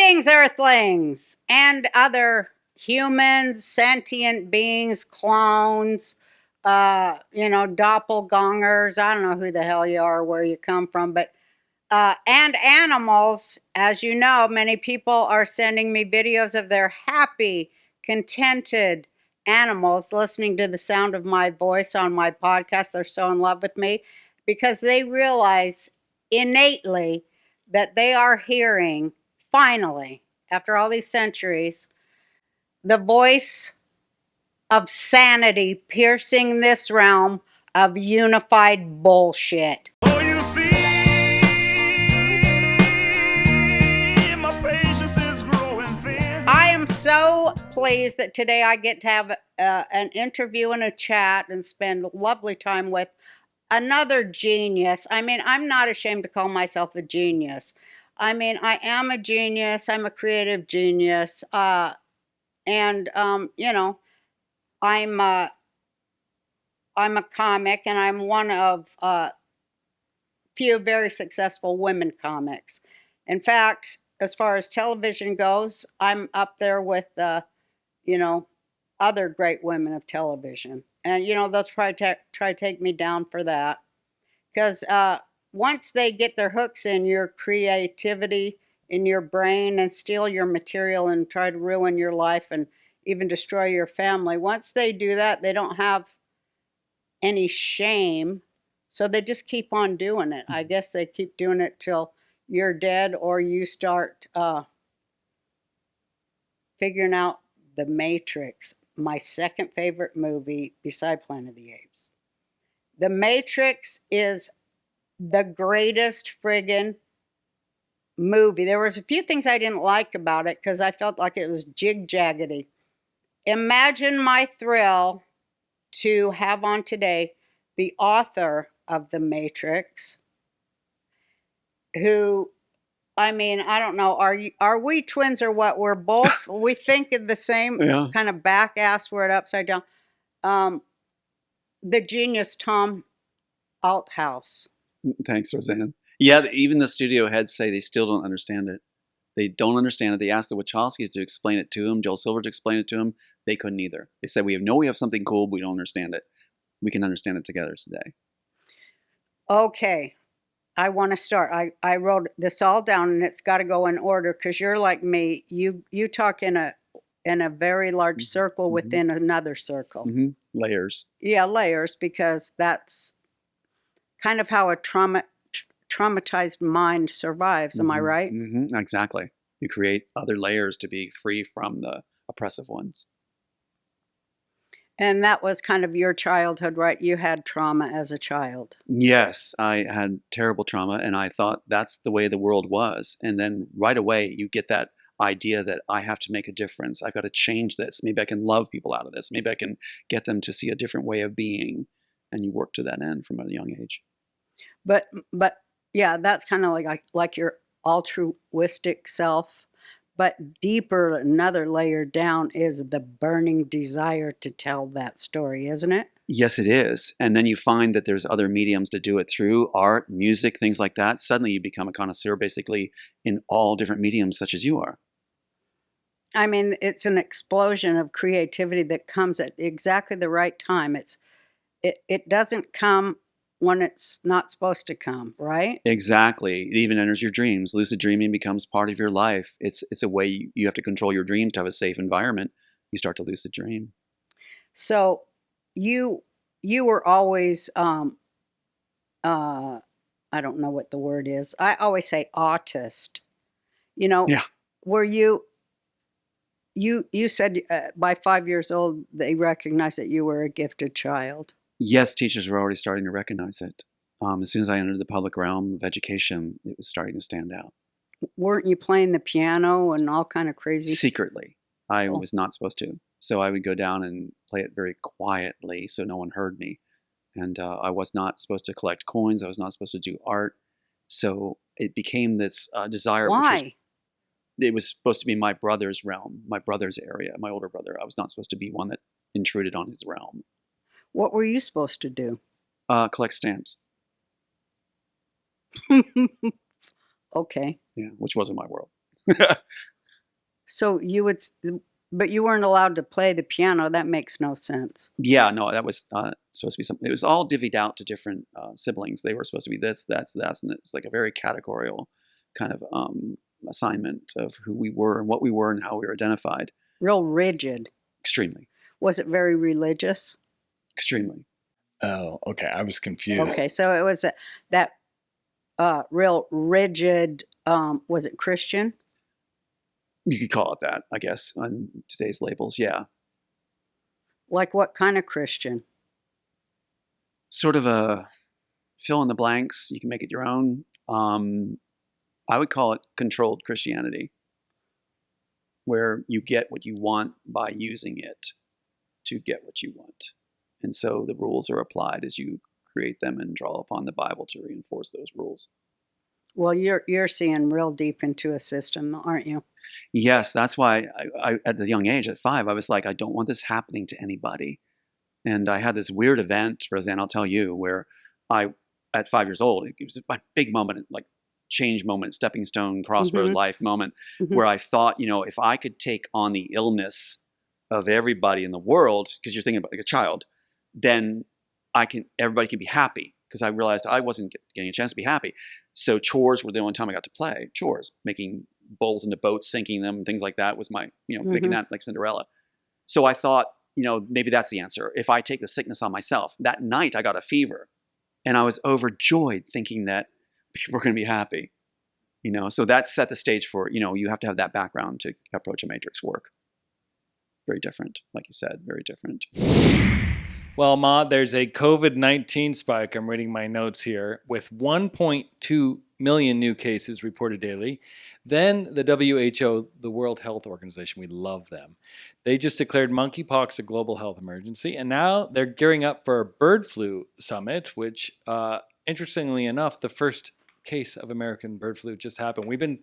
Greetings, Earthlings, and other humans, sentient beings, clones, doppelgangers. I don't know who the hell you are, where you come from, but and animals. As you know, many people are sending me videos of their happy, contented animals listening to the sound of my voice on my podcast. They're so in love with me because they realize innately that they are hearing, finally, after all these centuries, the voice of sanity piercing this realm of unified bullshit. Oh, you see, my patience is growing thin. I am so pleased that today I get to have an interview and a chat and spend lovely time with another genius. I mean, I'm not ashamed to call myself a genius. I mean, I am a genius. I'm a creative genius. And I'm I'm a comic, and I'm one of few very successful women comics. In fact, as far as television goes, I'm up there with other great women of television. And they'll try to take me down for that, because once they get their hooks in your creativity, in your brain, and steal your material and try to ruin your life and even destroy your family, once they do that, they don't have any shame, so they just keep on doing it. I guess they keep doing it till you're dead, or you start figuring out The Matrix, my second favorite movie beside Planet of the Apes. The Matrix is the greatest friggin' movie. There was a few things I didn't like about it because I felt like it was jig-jaggedy. Imagine my thrill to have on today the author of The Matrix, who, I mean, I don't know, are we twins or what? We're both, we think of the same kind of back ass word upside down. The genius Tom Althouse. Thanks, Roseanne. Yeah, even the studio heads say they still don't understand it. They don't understand it. They asked the Wachowskis to explain it to him, Joel Silver to explain it to him. They couldn't either. They said, we have something cool, but we don't understand it. We can understand it together today. Okay, I want to start. I wrote this all down, and it's got to go in order because you're like me. You talk in a very large circle within another circle. Layers. Yeah, layers, because that's kind of how a traumatized mind survives. Am I right? Exactly. You create other layers to be free from the oppressive ones. And that was kind of your childhood, right? You had trauma as a child. Yes, I had terrible trauma, and I thought that's the way the world was. And then right away, you get that idea that I have to make a difference. I've got to change this. Maybe I can love people out of this. Maybe I can get them to see a different way of being. And you work to that end from a young age. But yeah, that's kind of like your altruistic self. But deeper, another layer down, is the burning desire to tell that story, isn't it? Yes, it is. And then you find that there's other mediums to do it through: art, music, things like that. Suddenly you become a connoisseur basically in all different mediums, such as you are. I mean, it's an explosion of creativity that comes at exactly the right time. It doesn't come when it's not supposed to come, right? Exactly. It even enters your dreams. Lucid dreaming becomes part of your life. It's a way you have to control your dreams to have a safe environment. You start to lucid dream. So you were always I don't know what the word is. I always say autist. Yeah. Were you said by 5 years old they recognized that you were a gifted child. Yes, teachers were already starting to recognize it. As soon as I entered the public realm of education, it was starting to stand out. Weren't you playing the piano and all kind of crazy? Secretly. I was not supposed to. So I would go down and play it very quietly so no one heard me. And I was not supposed to collect coins. I was not supposed to do art. So it became this desire. Why? It was supposed to be my brother's realm, my brother's area, my older brother. I was not supposed to be one that intruded on his realm. What were you supposed to do? Collect stamps. Okay. Yeah, which wasn't my world. So you would, but you weren't allowed to play the piano. That makes no sense. Yeah, no, that was supposed to be something. It was all divvied out to different siblings. They were supposed to be this, that's, and it's like a very categorical kind of assignment of who we were and what we were and how we were identified. Real rigid. Extremely. Was it very religious? Extremely. Oh, okay. I was confused. Okay, so it was that real rigid. Was it Christian? You could call it that, I guess, on today's labels. Yeah. Like what kind of Christian? Sort of a fill in the blanks. You can make it your own. I would call it controlled Christianity, where you get what you want by using it to get what you want. And so the rules are applied as you create them and draw upon the Bible to reinforce those rules. Well, you're seeing real deep into a system, aren't you? Yes, that's why I at the young age, at 5, I was like, I don't want this happening to anybody. And I had this weird event, Roseanne, I'll tell you, where at 5 years old, it was a big moment, like change moment, stepping stone, crossroad life moment, where I thought, if I could take on the illness of everybody in the world, because you're thinking about like a child, then everybody can be happy. Because I realized I wasn't getting a chance to be happy. So chores were the only time I got to play. Chores, making bowls into boats, sinking them, things like that was my, making that like Cinderella. So I thought, maybe that's the answer. If I take the sickness on myself. That night I got a fever and I was overjoyed thinking that people were going to be happy. So that set the stage for, you have to have that background to approach a matrix work. Very different, like you said, very different. Well, Ma, there's a COVID-19 spike. I'm reading my notes here with 1.2 million new cases reported daily. Then the WHO, the World Health Organization, we love them. They just declared monkeypox a global health emergency. And now they're gearing up for a bird flu summit, which, interestingly enough, the first case of American bird flu just happened. We've been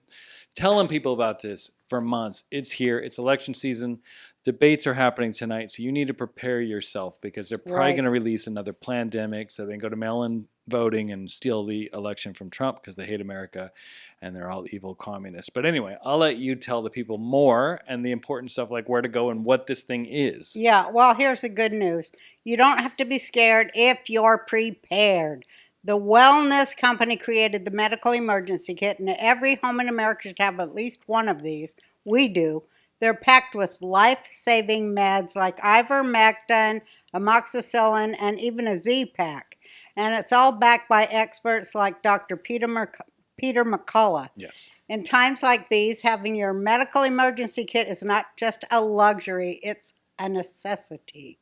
telling people about this for months. It's here. It's election season. Debates are happening tonight, so you need to prepare yourself because they're probably going to release another pandemic so they can go to mail-in voting and steal the election from Trump because they hate America and they're all evil communists. But anyway, I'll let you tell the people more and the important stuff like where to go and what this thing is. Yeah, well, here's the good news. You don't have to be scared if you're prepared. The wellness company created the medical emergency kit, and every home in America should have at least one of these. We do. They're packed with life-saving meds like ivermectin, amoxicillin, and even a Z-Pack. And it's all backed by experts like Dr. Peter McCullough. Yes. In times like these, having your medical emergency kit is not just a luxury, it's a necessity.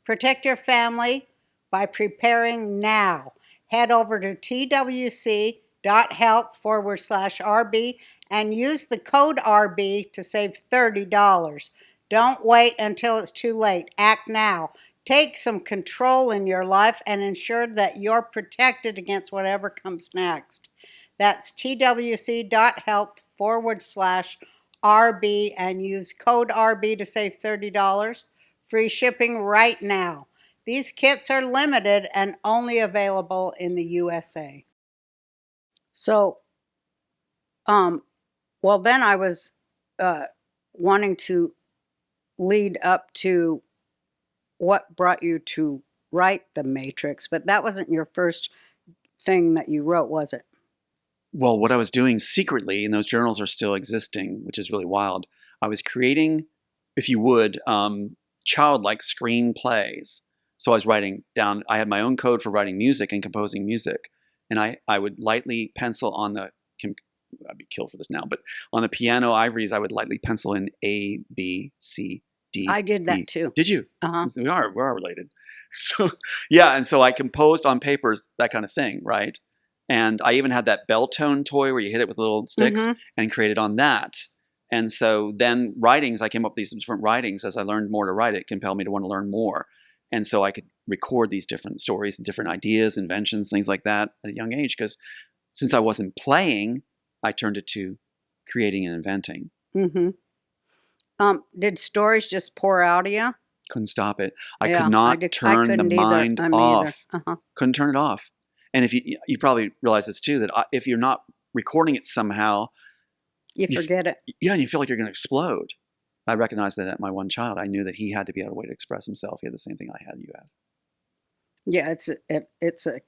Protect your family by preparing now. Head over to twc.health/RB and use the code RB to save $30. Don't wait until it's too late. Act now. Take some control in your life and ensure that you're protected against whatever comes next. That's twc.health/RB and use code RB to save $30. Free shipping right now. These kits are limited and only available in the USA. So, well, then I was wanting to lead up to what brought you to write The Matrix, but that wasn't your first thing that you wrote, was it? Well, what I was doing secretly, and those journals are still existing, which is really wild, I was creating, if you would, childlike screenplays. So I was writing down, I had my own code for writing music and composing music. And I would lightly pencil on the, I'd be killed for this now, but on the piano ivories, I would lightly pencil in A, B, C, D. I did that E. too. Did you? Uh-huh. We are related. So, yeah. And so I composed on papers, that kind of thing, right? And I even had that bell tone toy where you hit it with little sticks and created on that. And so then writings, I came up with these different writings as I learned more to write. It compelled me to want to learn more. And so I could record these different stories and different ideas, inventions, things like that at a young age. Because since I wasn't playing, I turned it to creating and inventing. Did stories just pour out of you? Couldn't stop it. I could not turn the mind off. Couldn't turn it off. And if you probably realize this too, that if you're not recording it somehow, You You f- forget it. Yeah, and you feel like you're going to explode. I recognized that at my one child. I knew that he had to be able to way to express himself. He had the same thing I had, you have. Yeah, it's a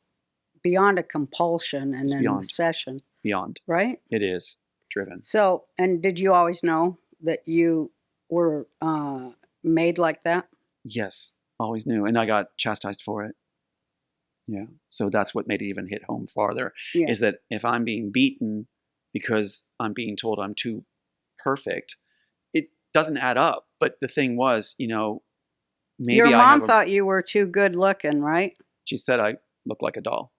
beyond a compulsion and It's an beyond. obsession, Beyond. right? It is driven. So, and did you always know that you were made like that? Yes, always knew. And I got chastised for it. Yeah. So that's what made it even hit home farther, Yeah. is that if I'm being beaten because I'm being told I'm too perfect, it doesn't add up. But the thing was, maybe Your I mom have thought you were too good looking, right? she said I look like a doll.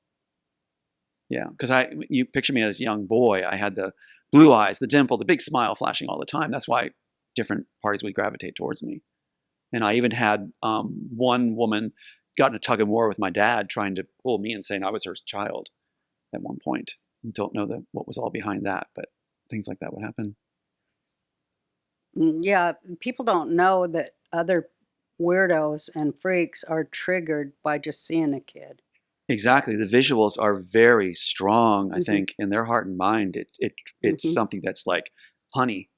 Yeah. Because you picture me as a young boy. I had the blue eyes, the dimple, the big smile flashing all the time. That's why different parties would gravitate towards me. And I even had one woman got in a tug of war with my dad, trying to pull me and saying I was her child at one point. I don't know what was all behind that, but things like that would happen. Yeah, people don't know that other weirdos and freaks are triggered by just seeing a kid. Exactly. The visuals are very strong, I Mhm. think, in their heart and mind. It's Mhm. something that's like honey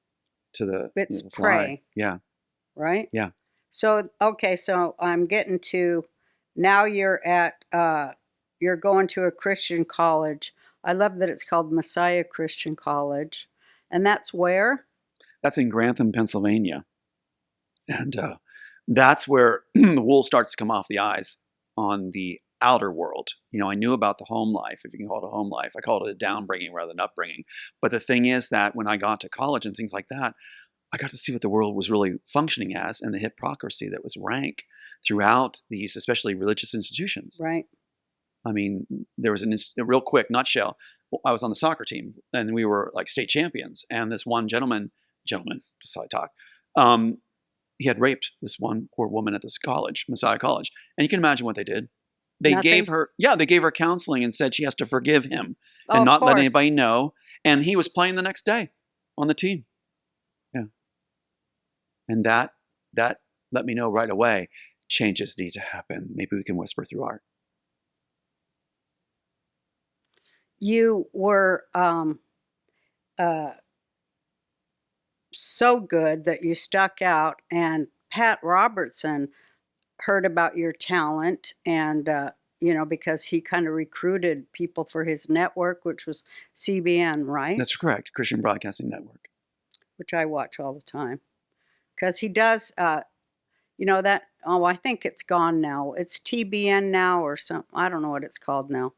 to the It's fly. prey, Yeah. right? Yeah. So, okay, so I'm getting to now you're going to a Christian college. I love that it's called Messiah Christian College. And that's where? That's in Grantham, Pennsylvania. And that's where the wool starts to come off the eyes on the outer world. I knew about the home life, if you can call it a home life. I called it a downbringing rather than upbringing. But the thing is that when I got to college and things like that, I got to see what the world was really functioning as and the hypocrisy that was rank throughout these, especially religious institutions. Right. I mean, there was a real quick nutshell. I was on the soccer team and we were like state champions. And this one gentleman, just how I talk, he had raped this one poor woman at this college, Messiah College. And you can imagine what they did. They gave her counseling and said she has to forgive him and Of not let course. anybody know. And he was playing the next day on the team. Yeah. And that let me know right away, changes need to happen. Maybe we can whisper through art. You were so good that you stuck out, and Pat Robertson heard about your talent, and because he kind of recruited people for his network, which was CBN, right? That's correct. Christian Broadcasting Network. Which I watch all the time, because he does. I think it's gone now. It's TBN now or something. I don't know what it's called now.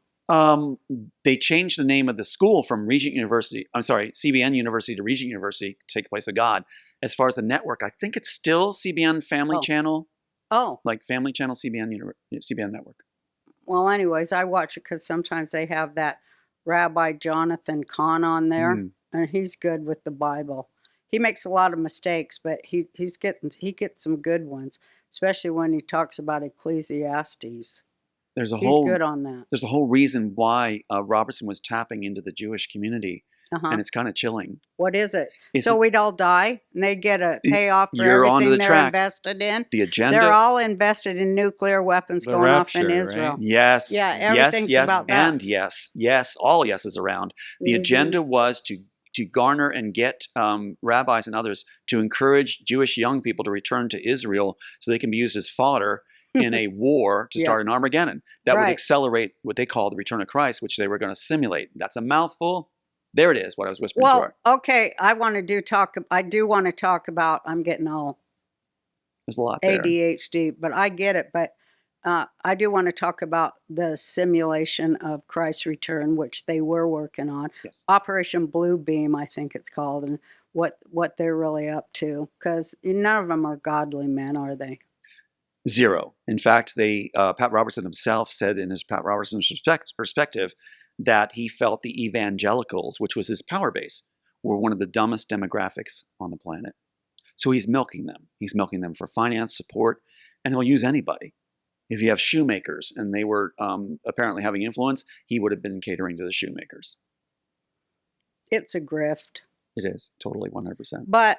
They changed the name of the school from CBN University to Regent University to take the place of God. As far as the network, I think it's still CBN Family Channel. Oh. Like Family Channel, CBN Network. Well, anyways, I watch it because sometimes they have that Rabbi Jonathan Cahn on there, and he's good with the Bible. He makes a lot of mistakes, but he gets some good ones, especially when he talks about Ecclesiastes. He's good on that. There's a whole reason why Robertson was tapping into the Jewish community, and it's kind of chilling. What is it? So we'd all die, and they'd get a payoff for You're onto everything the they're track. invested in. The agenda. They're all invested in nuclear weapons The going rapture, off in Israel. right? Yes. Yeah, everything's yes, about that. and yes, all yeses around. The agenda was to garner and get rabbis and others to encourage Jewish young people to return to Israel so they can be used as fodder in a war to start an Armageddon. That would accelerate what they call the return of Christ, which they were going to simulate. That's a mouthful. There it is, what I was whispering to her. Okay, I do want to talk about, I'm getting all There's a lot there. ADHD, but I get it. But I do want to talk about the simulation of Christ's return, which they were working on. Yes. Operation Operation Blue Beam, I think it's called, and what they're really up to. Because none of them are godly men, are they? Zero. In fact, Pat Robertson himself said in his Pat Robertson's perspective that he felt the evangelicals, which was his power base, were one of the dumbest demographics on the planet. So he's milking them. He's milking them for finance, support, and he'll use anybody. If you have shoemakers and they were apparently having influence, he would have been catering to the shoemakers. It's a grift. It is, totally 100%. But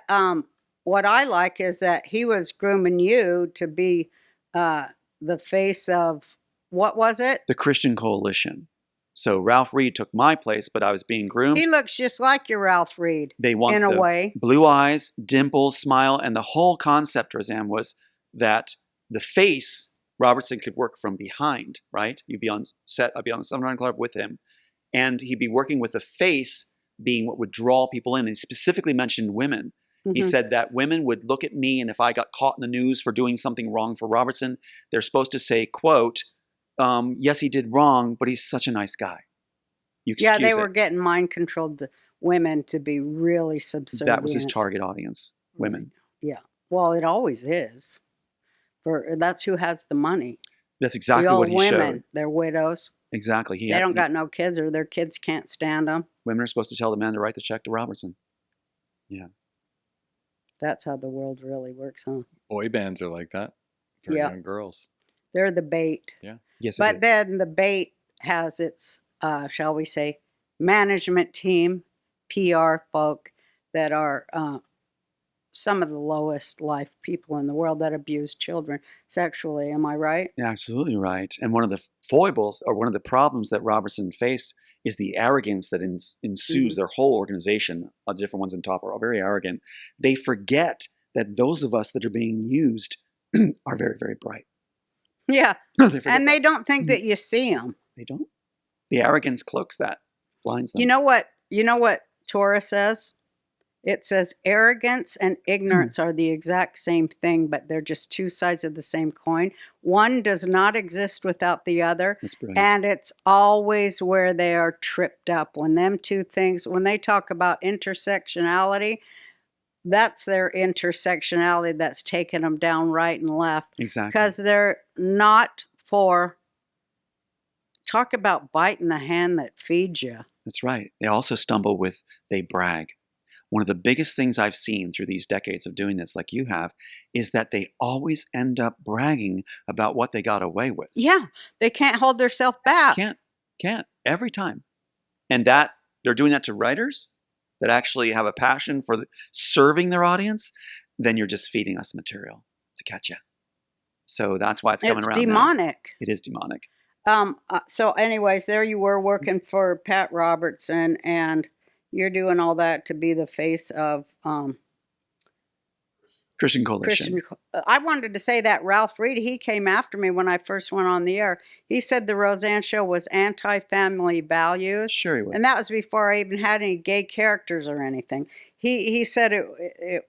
what I like is that he was grooming you to be the face of, what was it? The Christian Coalition. So Ralph Reed took my place, but I was being groomed. He looks just like your Ralph Reed. They want in a the way. blue eyes, dimples, smile, and the whole concept, Roseanne, was that the face Robertson could work from behind, right? You'd be on set, I'd be on the Summer Club with him, and he'd be working with the face being what would draw people in. And he specifically mentioned women. He said that women would look at me, and if I got caught in the news for doing something wrong for Robertson, they're supposed to say, quote, yes, he did wrong, but he's such a nice guy. You excuse Yeah, they it. were getting mind-controlled women to be really subservient. That was his target audience, women. Yeah. Well, it always is. That's who has the money. That's exactly the old what he women, showed. They're widows. Exactly. They don't got no kids, or their kids can't stand them. Women are supposed to tell the men to write the check to Robertson. Yeah. That's how the world really works, huh? Boy bands are like that for young girls. They're the bait. Yeah. Yes, But then the bait has its, shall we say, management team, PR folk that are some of the lowest life people in the world that abuse children sexually. Am I right? Yeah, absolutely right. And one of the foibles, or one of the problems that Robertson faced, is the arrogance that ensues. Their whole organization, the different ones on top, are all very arrogant. They forget that those of us that are being used are very, very bright. Yeah. And they don't think that you see them. They don't. The arrogance cloaks that, blinds them. You know what Torah says? It says arrogance and ignorance are the exact same thing, but they're just two sides of the same coin. One does not exist without the other. That's brilliant. And it's always where they are tripped up. When them two things, when they talk about intersectionality, that's their intersectionality that's taking them down right and left. Exactly. Because they're not for, talk about biting the hand that feeds you. That's right. They also stumble with, they brag. One of the biggest things I've seen through these decades of doing this, like you have, is that they always end up bragging about what they got away with. Yeah, they can't hold themselves back. Can't. Every time. And that, they're doing that to writers that actually have a passion for serving their audience, then you're just feeding us material to catch you. So that's why it's coming around. It's demonic. It is demonic. So anyways, there you were working for Pat Robertson, and you're doing all that to be the face of Christian Coalition. I wanted to say that Ralph Reed, he came after me when I first went on the air. He said the Roseanne show was anti-family values. Sure he was. And that was before I even had any gay characters or anything. He said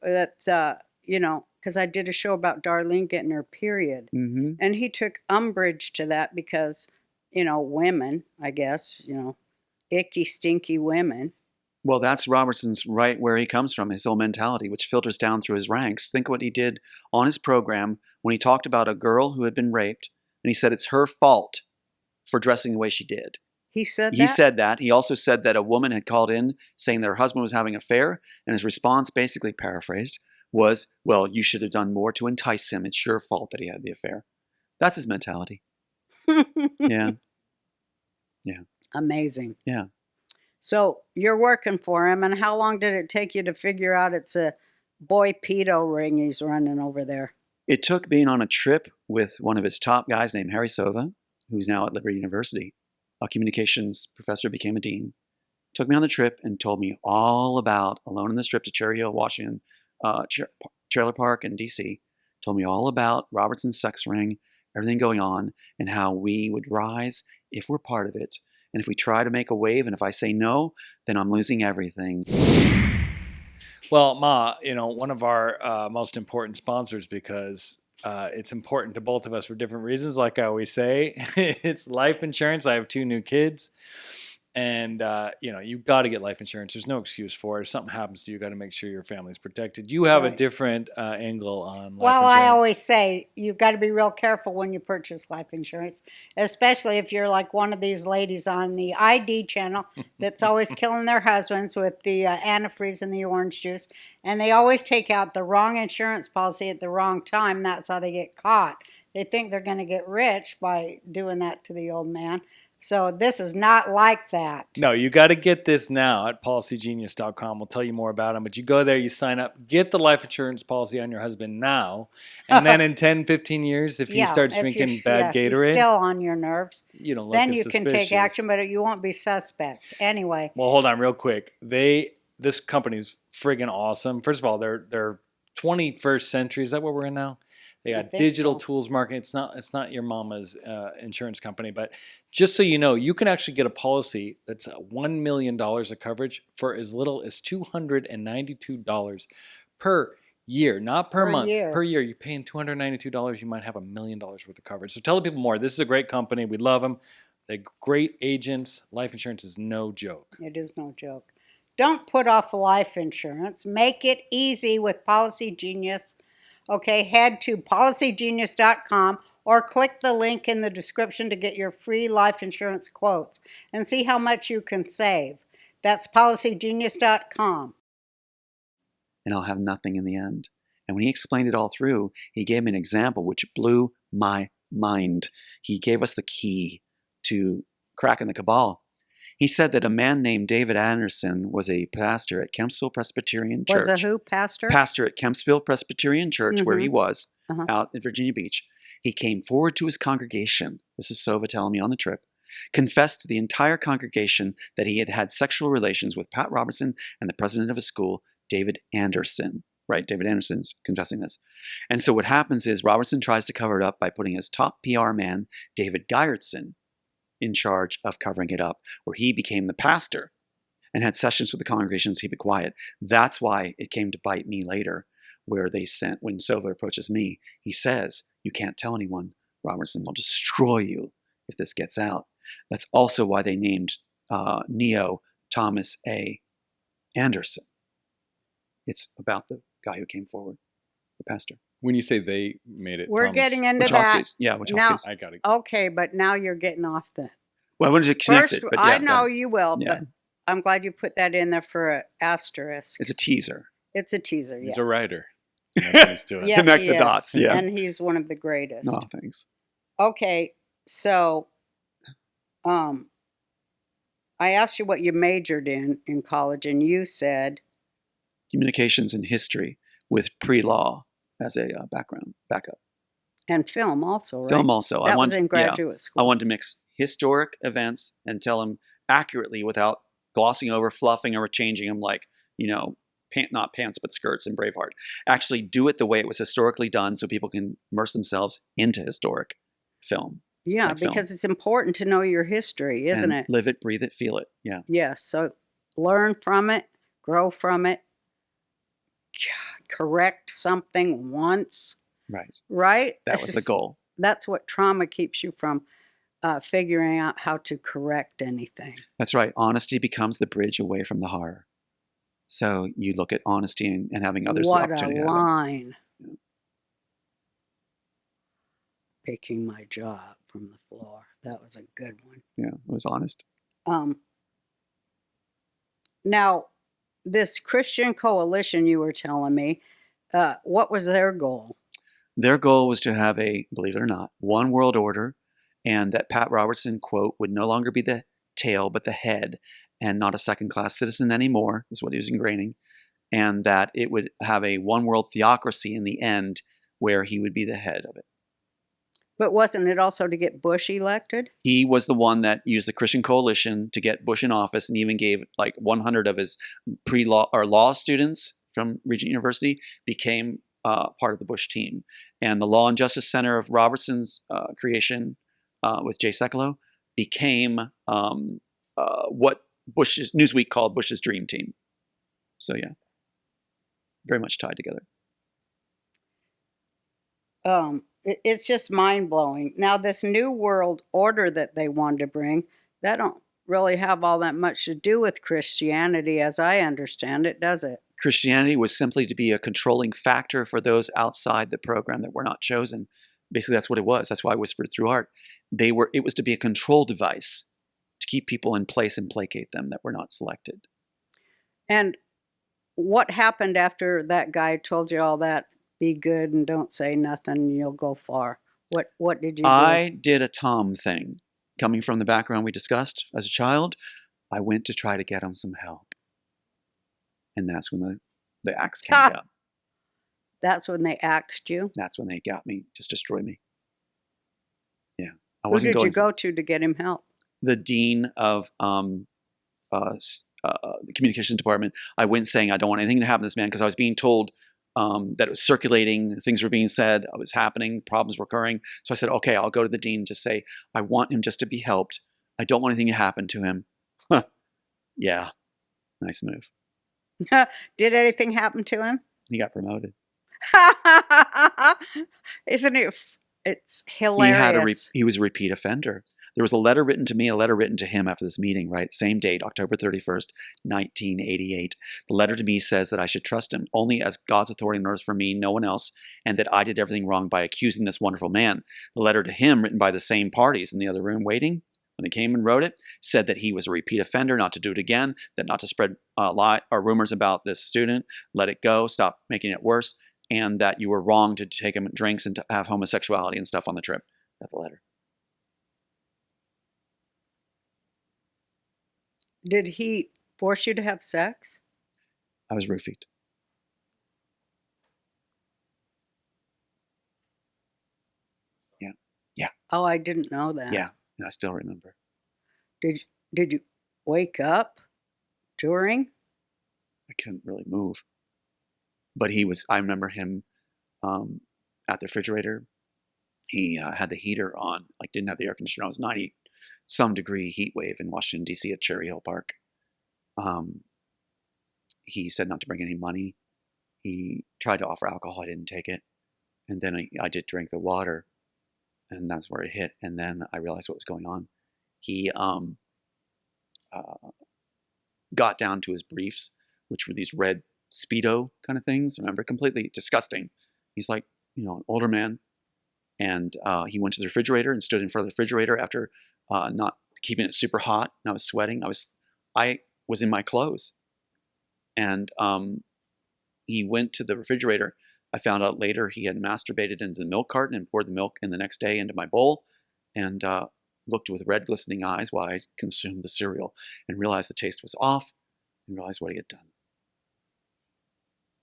that, because I did a show about Darlene getting her period. Mm-hmm. And he took umbrage to that because, women, I guess, icky, stinky women. Well, that's Robertson's right where he comes from, his whole mentality, which filters down through his ranks. Think what he did on his program when he talked about a girl who had been raped, and he said it's her fault for dressing the way she did. He said that? He said that. He also said that a woman had called in saying that her husband was having an affair, and his response, basically paraphrased, was, well, you should have done more to entice him. It's your fault that he had the affair. That's his mentality. Yeah. Yeah. Amazing. Yeah. So you're working for him, and how long did it take you to figure out it's a boy pedo ring he's running over there? It took being on a trip with one of his top guys named Harry Sova, who's now at Liberty University. A communications professor, became a dean. Took me on the trip and told me all about, alone in the strip to Cherry Hill, Washington, Trailer Park in D.C., told me all about Robertson's sex ring, everything going on, and how we would rise if we're part of it. And if we try to make a wave, and if I say no, then I'm losing everything. Well, Ma, one of our most important sponsors, because it's important to both of us for different reasons. Like I always say, it's life insurance. I have 2 new kids. And, you've got to get life insurance. There's no excuse for it. If something happens to you, you got to make sure your family's protected. You have a different angle on life insurance. Well, I always say you've got to be real careful when you purchase life insurance, especially if you're like one of these ladies on the ID channel that's always killing their husbands with the antifreeze and the orange juice. And they always take out the wrong insurance policy at the wrong time. That's how they get caught. They think they're going to get rich by doing that to the old man. So this is not like that. No, you got to get this now at policygenius.com. We'll tell you more about them. But you go there, you sign up, get the life insurance policy on your husband now. And then in 10, 15 years, if he starts drinking bad he's Gatorade, still on your nerves, you don't look then as you can suspicious. take action, but you won't be suspect. Anyway, Well, hold on real quick. This company's friggin' awesome. First of all, they're 21st century. Is that what we're in now? They got digital tools marketing. It's not your mama's insurance company, but just so you know, you can actually get a policy that's $1 million of coverage for as little as $292 per year, not per month. Per year, you're paying $292. You might have $1 million worth of coverage. So tell the people more. This is a great company. We love them. They're great agents. Life insurance is no joke. it is no joke. Don't put off life insurance. Make it easy with Policy Genius. Okay, head to policygenius.com or click the link in the description to get your free life insurance quotes and see how much you can save. That's policygenius.com. And I'll have nothing in the end. And when he explained it all through, he gave me an example which blew my mind. He gave us the key to cracking the cabal. He said that a man named David Anderson was a pastor at Kempsville Presbyterian Church. Was a who, pastor? Pastor at Kempsville Presbyterian Church, where he was, out in Virginia Beach. He came forward to his congregation, this is Sova telling me on the trip, confessed to the entire congregation that he had had sexual relations with Pat Robertson and the president of his school, David Anderson. Right, David Anderson's confessing this. And so what happens is Robertson tries to cover it up by putting his top PR man, David Gyertson, in charge of covering it up, where he became the pastor and had sessions with the congregation to keep it quiet. That's why it came to bite me later, where they sent, when Sova approaches me, he says, you can't tell anyone. Robertson will destroy you if this gets out. That's also why they named Neo Thomas A. Anderson. It's about the guy who came forward, the pastor. When you say they made it, we're getting into that. Yeah, Wachowskis. I got it. Okay, but now you're getting off the... Well, I wanted to connect it. But yeah, I know you will, but I'm glad you put that in there for an asterisk. It's a teaser. It's a teaser, He's a writer. Yes, connect the dots, yeah. And he's one of the greatest. No, thanks. Okay, so I asked you what you majored in college, and you said... Communications and history with pre-law as a backup. And film also, right? Film also. That was in graduate school. I wanted to mix historic events and tell them accurately without glossing over, fluffing, or changing them like, not pants, but skirts in Braveheart. Actually do it the way it was historically done so people can immerse themselves into historic film. Yeah, because it's important to know your history, isn't it? Live it, breathe it, feel it. Yeah. Yes. So learn from it, grow from it, correct something once. Right. Right? That was the goal. That's what trauma keeps you from figuring out how to correct anything. That's right. Honesty becomes the bridge away from the horror. So you look at honesty and having others the opportunity. What a line. Yeah. Picking my jaw up from the floor. That was a good one. Yeah, it was honest. Now, this Christian coalition you were telling me, what was their goal? Their goal was to have a, believe it or not, one world order, and that Pat Robertson, quote, would no longer be the tail but the head and not a second-class citizen anymore, is what he was ingraining, and that it would have a one-world theocracy in the end where he would be the head of it. But wasn't it also to get Bush elected? He was the one that used the Christian coalition to get Bush in office and even gave like 100 of his pre-law or law students from Regent University became part of the Bush team. And the Law and Justice Center of Robertson's creation with Jay Sekulow became what Newsweek called Bush's dream team. So yeah, very much tied together. It's just mind-blowing. Now, this new world order that they wanted to bring, that don't really have all that much to do with Christianity as I understand it, does it? Christianity was simply to be a controlling factor for those outside the program that were not chosen. Basically, that's what it was. That's why I whispered through art. It was to be a control device to keep people in place and placate them that were not selected. And what happened after that guy told you all that? Be good and don't say nothing, you'll go far. What did you do? I did a Tom thing. coming from the background we discussed as a child, I went to try to get him some help. And that's when the axe came down. That's when they axed you. That's when they got me, just destroy me. Yeah. I Who wasn't did you going go to get him help? the dean of the communications department. I went saying I don't want anything to happen to this man because I was being told that it was circulating, things were being said, it was happening, problems were occurring. So I said, okay, I'll go to the dean and just say, I want him just to be helped. I don't want anything to happen to him. Yeah, nice move. Did anything happen to him? He got promoted. Isn't it? It's hilarious. He was a repeat offender. There was a letter written to me, a letter written to him after this meeting, right? Same date, October 31st, 1988. The letter to me says that I should trust him only as God's authority on earth for me, no one else, and that I did everything wrong by accusing this wonderful man. The letter to him, written by the same parties in the other room waiting, when they came and wrote it, said that he was a repeat offender, not to do it again, that not to spread lie or rumors about this student, let it go, stop making it worse, and that you were wrong to take him drinks and to have homosexuality and stuff on the trip. That's the letter. Did he force you to have sex? I was roofied. Yeah. Yeah. Oh, I didn't know that. Yeah. And I still remember. Did you wake up during? I couldn't really move. But I remember him at the refrigerator. He had the heater on, like didn't have the air conditioner. It was 90 some degree heat wave in Washington, D.C. at Cherry Hill Park. He said not to bring any money. He tried to offer alcohol. I didn't take it. And then I did drink the water, and that's where it hit. And then I realized what was going on. He got down to his briefs, which were these red Speedo kind of things. Remember, completely disgusting. He's like, an older man. And he went to the refrigerator and stood in front of the refrigerator after not keeping it super hot. And I was sweating. I was in my clothes. And he went to the refrigerator. I found out later he had masturbated into the milk carton and poured the milk in the next day into my bowl, and looked with red glistening eyes while I consumed the cereal and realized the taste was off and realized what he had done.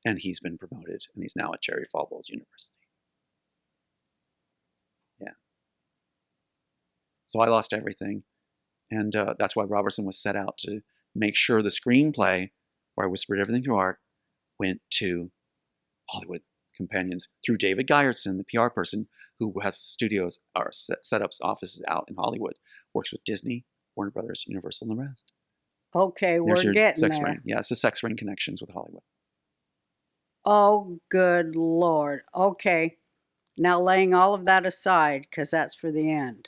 And he's been promoted, and he's now at Cherry Falls University. Yeah. So I lost everything. And that's why Robertson was set out to make sure the screenplay, where I whispered everything through art, went to Hollywood companions through David Geyerson, the PR person who has studios or setups, offices out in Hollywood, works with Disney, Warner Brothers, Universal, and the rest. Okay, There's we're your getting sex there. ring. Yeah, it's a sex ring connections with Hollywood. Oh, good Lord. Okay. Now, laying all of that aside, because that's for the end,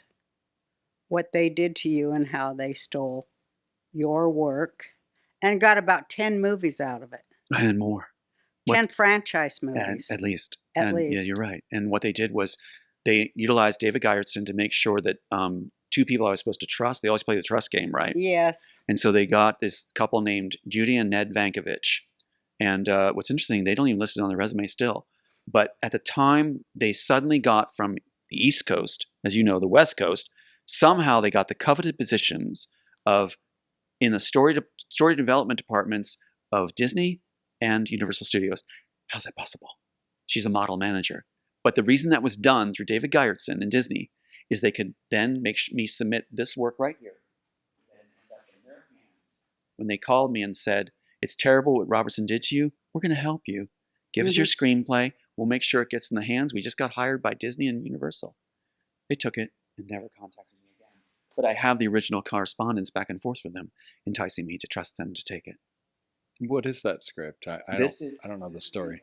what they did to you and how they stole your work and got about 10 movies out of it. And more. 10 franchise movies. At least. At least. Yeah, you're right. And what they did was they utilized David Geyerson to make sure that two people I was supposed to trust, they always play the trust game, right? Yes. And so they got this couple named Judy and Ned Vankovich. And what's interesting, they don't even list it on their resume still. But at the time, they suddenly got from the East Coast, as you know, the West Coast, somehow they got the coveted positions in the story development departments of Disney and Universal Studios. How's that possible? She's a model manager. But the reason that was done through David Geyerson and Disney is they could then make me submit this work right here. When they called me and said, it's terrible what Robertson did to you, we're going to help you. Give us your screenplay. We'll make sure it gets in the hands. We just got hired by Disney and Universal. They took it and never contacted me again. But I have the original correspondence back and forth with them, enticing me to trust them to take it. What is that script? I don't know the story.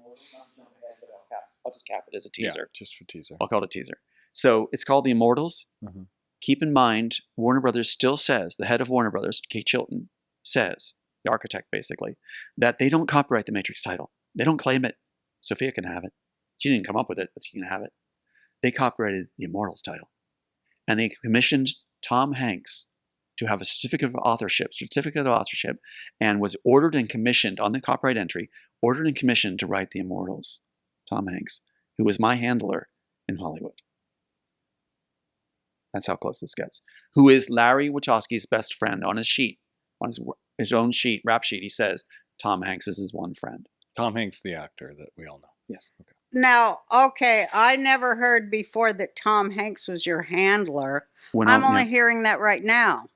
I'll just cap it as a teaser. Yeah, just for teaser. I'll call it a teaser. So it's called The Immortals. Mm-hmm. Keep in mind, Warner Brothers still says, the head of Warner Brothers, Kate Chilton, says, the architect basically, that they don't copyright the Matrix title. They don't claim it. Sophia can have it. She didn't come up with it, but she can have it. They copyrighted the Immortals title. And they commissioned Tom Hanks to have a certificate of authorship, and was ordered and commissioned on the copyright entry, ordered and commissioned to write the Immortals. Tom Hanks, who was my handler in Hollywood. That's how close this gets. Who is Larry Wachowski's best friend on his sheet, on his own sheet, rap sheet. He says Tom Hanks is his one friend. Tom Hanks, the actor that we all know. Yes. Okay. Now, okay, I never heard before that Tom Hanks was your handler. I'm only hearing that right now.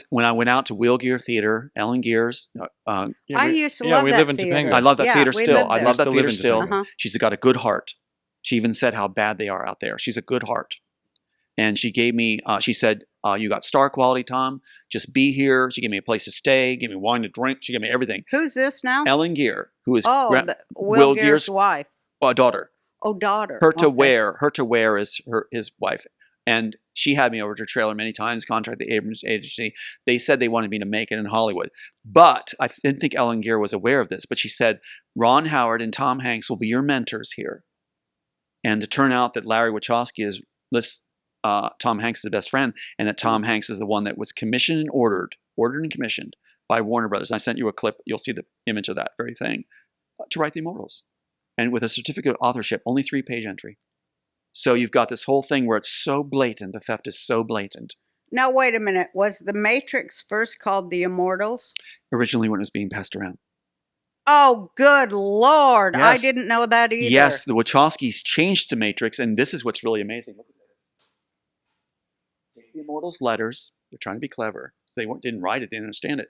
When I went out to Wheel Gear Theater, Ellen Gear's. I used to love we that live in theater. Topanga. I love that theater we still. lived I there. love that Still theater live in still. Topanga. She's got a good heart. She even said how bad they are out there. She's a good heart. And she gave me, she said, you got star quality, Tom. Just be here. She gave me a place to stay, gave me wine to drink. She gave me everything. Who's this now? Ellen Gear, who is Will Gear's wife. Daughter. Oh, daughter. Her to wear is his wife. And she had me over to her trailer many times, contacted the Abrams agency. They said they wanted me to make it in Hollywood. But I didn't think Ellen Gear was aware of this. But she said, Ron Howard and Tom Hanks will be your mentors here. And to turn out that Larry Wachowski is Tom Hanks' best friend, and that Tom Hanks is the one that was commissioned and ordered and commissioned by Warner Brothers. And I sent you a clip. You'll see the image of that very thing to write the Immortals. And with a certificate of authorship, only 3-page entry. So you've got this whole thing where it's so blatant. The theft is so blatant. Now, wait a minute. Was The Matrix first called The Immortals? Originally when it was being passed around. Oh, good Lord. Yes. I didn't know that either. Yes, the Wachowskis changed to Matrix, and this is what's really amazing. Look at this. Take the Immortals letters. They're trying to be clever. So they didn't write it. They didn't understand it.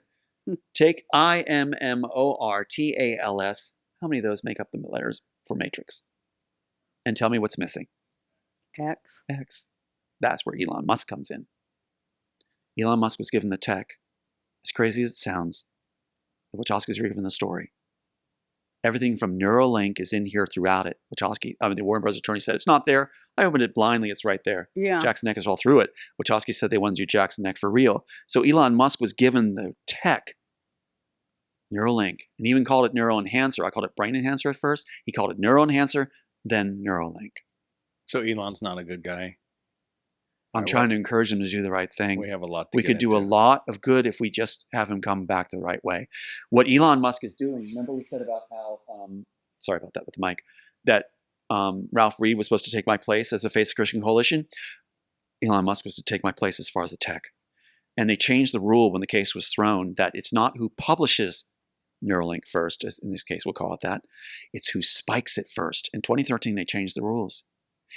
Take IMMORTALS. How many of those make up the letters for Matrix? And tell me what's missing. X. X. That's where Elon Musk comes in. Elon Musk was given the tech. As crazy as it sounds, the Wachowskis were given the story. Everything from Neuralink is in here throughout it. The Warner Brothers attorney said, it's not there. I opened it blindly. It's right there. Yeah. Jackson Neck is all through it. Wachowski said they wanted to do Jackson Neck for real. So Elon Musk was given the tech, Neuralink, and even called it Neuro Enhancer. I called it Brain Enhancer at first. He called it Neuro Enhancer, then Neuralink. So Elon's not a good guy. I'm trying to encourage him to do the right thing. We have a lot. We could do a lot of good if we just have him come back the right way. What Elon Musk is doing, remember we said about how, sorry about that with the mic, that Ralph Reed was supposed to take my place as the face of Christian Coalition? Elon Musk was to take my place as far as the tech. And they changed the rule when the case was thrown that it's not who publishes Neuralink first, as in this case we'll call it that, it's who spikes it first. In 2013 they changed the rules.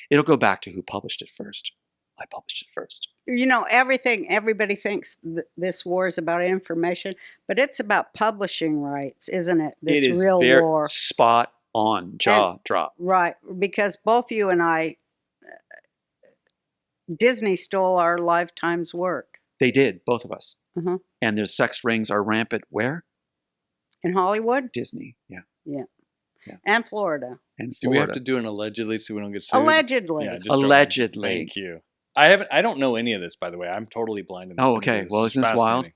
It'll go back to who published it first. I published it first. You know, everybody thinks this war is about information, but it's about publishing rights, isn't it? This it is real very war. Spot on, drop. Right, because both you and I, Disney stole our lifetime's work. They did, both of us. Uh-huh. And their sex rings are rampant where? In Hollywood? Disney, yeah. And Florida. And Do we Florida. have to do an allegedly so we don't get sued? Allegedly. Yeah, just Allegedly. Thank you. I don't know any of this, by the way. I'm totally blind. Oh, okay. Well, isn't this wild?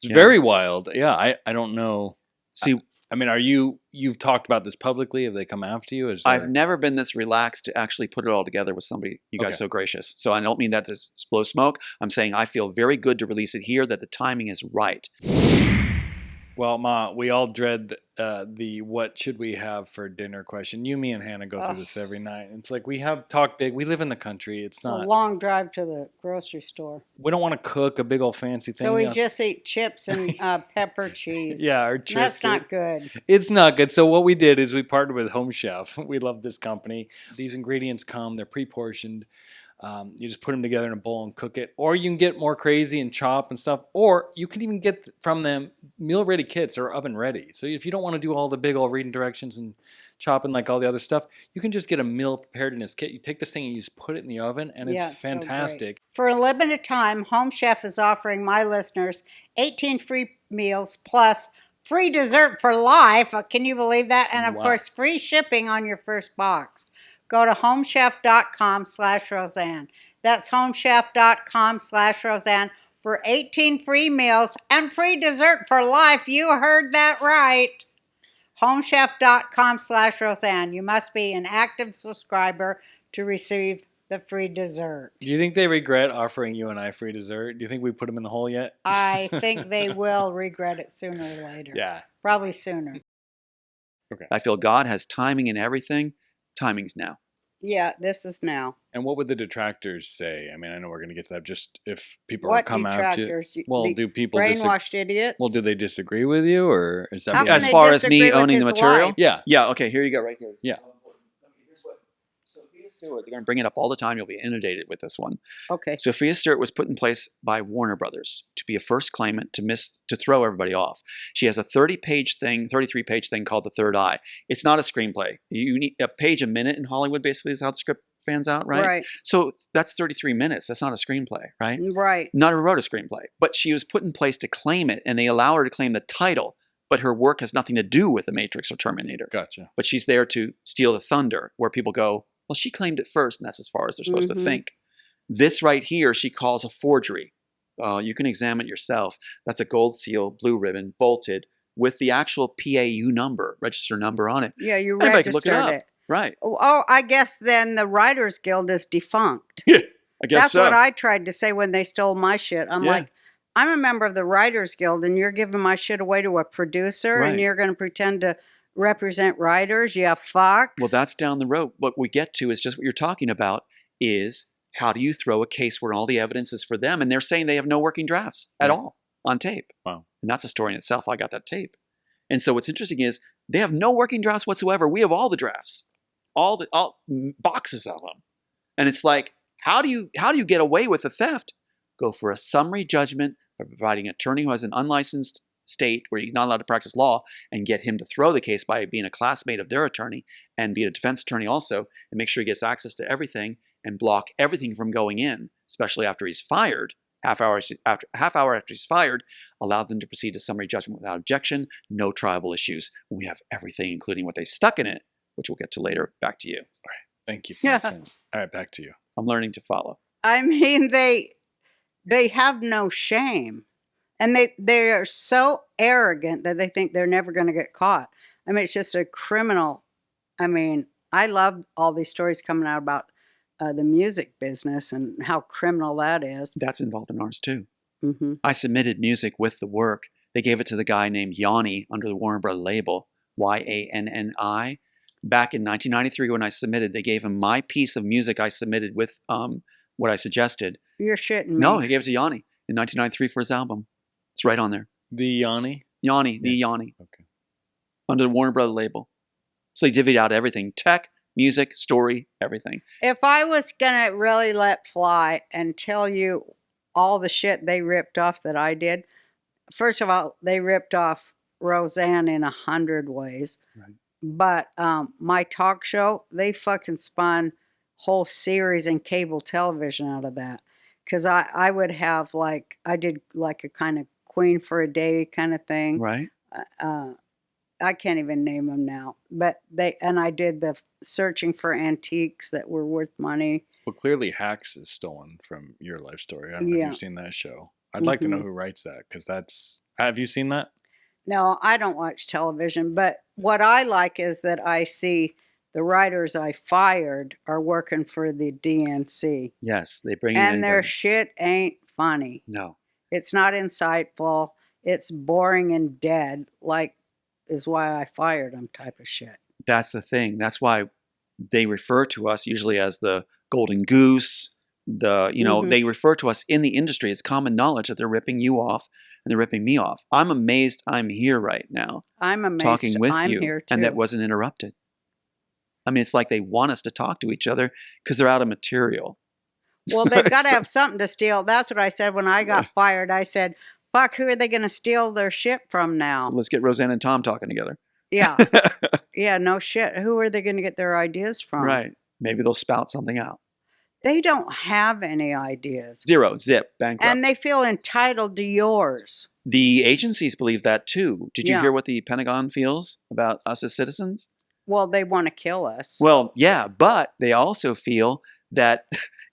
It's very wild. Yeah, I don't know. See, I mean, you've talked about this publicly? Have they come after you? I've never been this relaxed to actually put it all together with somebody. You guys so gracious. So I don't mean that to blow smoke. I'm saying I feel very good to release it here, that the timing is right. Well, Ma, we all dread the what should we have for dinner question. You, me, and Hannah go through this every night. It's like we have talked big. We live in the country. It's not a long drive to the grocery store. We don't want to cook a big old fancy thing. So we just eat chips and pepper cheese. Yeah, or Triscuit. That's not good. It's not good. So what we did is we partnered with Home Chef. We love this company. These ingredients come. They're pre-portioned. You just put them together in a bowl and cook it. Or you can get more crazy and chop and stuff. Or you can even get from them meal-ready kits or oven-ready. So if you don't want to do all the big old reading directions and chopping like all the other stuff, you can just get a meal preparedness kit. You take this thing and you just put it in the oven, and it's fantastic. So for a limited time, Home Chef is offering my listeners 18 free meals plus free dessert for life. Can you believe that? And, of course, free shipping on your first box. Go to homechef.com/Roseanne. That's homechef.com/Roseanne for 18 free meals and free dessert for life. You heard that right. Homechef.com/Roseanne. You must be an active subscriber to receive the free dessert. Do you think they regret offering you and I free dessert? Do you think we put them in the hole yet? I think they will regret it sooner or later. Yeah. Probably sooner. Okay. I feel God has timing in everything. Timing's now. Yeah, this is now. And what would the detractors say? I mean, I know we're going to get to that. Just if people What come out to, detractors? well, The do people brainwashed idiots? Well, do they disagree with you, or is that How really can As they far as me disagree with owning the his material? life? Yeah. Yeah, okay, here you go, right here. Yeah. Here's what Sophia Stewart, they're going to bring it up all the time. You'll be inundated with this one. Okay. Sophia Stewart was put in place by Warner Brothers to be a first claimant to throw everybody off. She has a 33-page thing called The Third Eye. It's not a screenplay. You need a page a minute in Hollywood, basically, is how the script fans out, right? Right. So that's 33 minutes. That's not a screenplay, right? Right. Not who wrote a screenplay, but she was put in place to claim it, and they allow her to claim the title, but her work has nothing to do with The Matrix or Terminator. Gotcha. But she's there to steal the thunder, where people go, well, she claimed it first, and that's as far as they're supposed to think. This right here, she calls a forgery. You can examine it yourself. That's a gold seal, blue ribbon, bolted, with the actual PAU number, register number on it. Yeah, you Anybody can registered look it up. it. Right. Oh, I guess then the Writers Guild is defunct. Yeah, I guess That's so. what I tried to say when they stole my shit. I'm Yeah. like, I'm a member of the Writers Guild, and you're giving my shit away to a producer, Right. and you're going to pretend to represent writers? Yeah, fucks. Well, that's down the road. What we get to is just what you're talking about is how do you throw a case where all the evidence is for them? And they're saying they have no working drafts at all on tape. Wow. And that's a story in itself. I got that tape. And so what's interesting is they have no working drafts whatsoever. We have all the drafts, all boxes of them. And it's like, how do you get away with the theft? Go for a summary judgment by providing an attorney who has an unlicensed state where you're not allowed to practice law, and get him to throw the case by being a classmate of their attorney and be a defense attorney also, and make sure he gets access to everything and block everything from going in, especially after he's fired. Half hour after he's fired, allow them to proceed to summary judgment without objection, no triable issues. We have everything, including what they stuck in it, which we'll get to later. Back to you. All right. Thank you for answering. All right, back to you. I'm learning to follow. I mean, they have no shame. And they are so arrogant that they think they're never going to get caught. I mean, it's just a criminal. I mean, I love all these stories coming out about the music business and how criminal that is. That's involved in ours too. Mm-hmm. I submitted music with the work. They gave it to the guy named Yanni under the Warner Brothers label, YANNI. Back in 1993 when I submitted, they gave him my piece of music I submitted with what I suggested. You're shitting me. No, he gave it to Yanni in 1993 for his album. It's right on there. The Yanni? Yanni, the Yeah. Yanni. Okay. Under the Warner Brothers label. So they divvied out everything. Tech, music, story, everything. If I was going to really let fly and tell you all the shit they ripped off that I did, first of all, they ripped off Roseanne in 100 ways. Right. But my talk show, they fucking spun whole series in cable television out of that. Because I would have I did like a kind of Queen for a Day kind of thing. Right. I can't even name them now. But I did the searching for antiques that were worth money. Well, clearly Hacks is stolen from your life story. I don't know if Yeah. you've seen that show. I'd like to know who writes that, because that's... Have you seen that? No, I don't watch television. But what I like is that I see the writers I fired are working for the DNC. Yes, they bring in And their anybody. shit ain't funny. No. It's not insightful. It's boring and dead, is why I fired them type of shit. That's the thing. That's why they refer to us usually as the golden goose. They refer to us in the industry. It's common knowledge that they're ripping you off and they're ripping me off. I'm amazed I'm here right now I'm amazed talking with I'm you here too. and that wasn't interrupted. I mean, it's like they want us to talk to each other because they're out of material. Well, they've got to have something to steal. That's what I said when I got fired. I said, fuck, who are they going to steal their shit from now? So let's get Roseanne and Tom talking together. Yeah. Yeah, no shit. Who are they going to get their ideas from? Right. Maybe they'll spout something out. They don't have any ideas. Zero, zip, bankrupt. And they feel entitled to yours. The agencies believe that too. Did you Yeah. hear what the Pentagon feels about us as citizens? Well, they want to kill us. Well, yeah, but they also feel that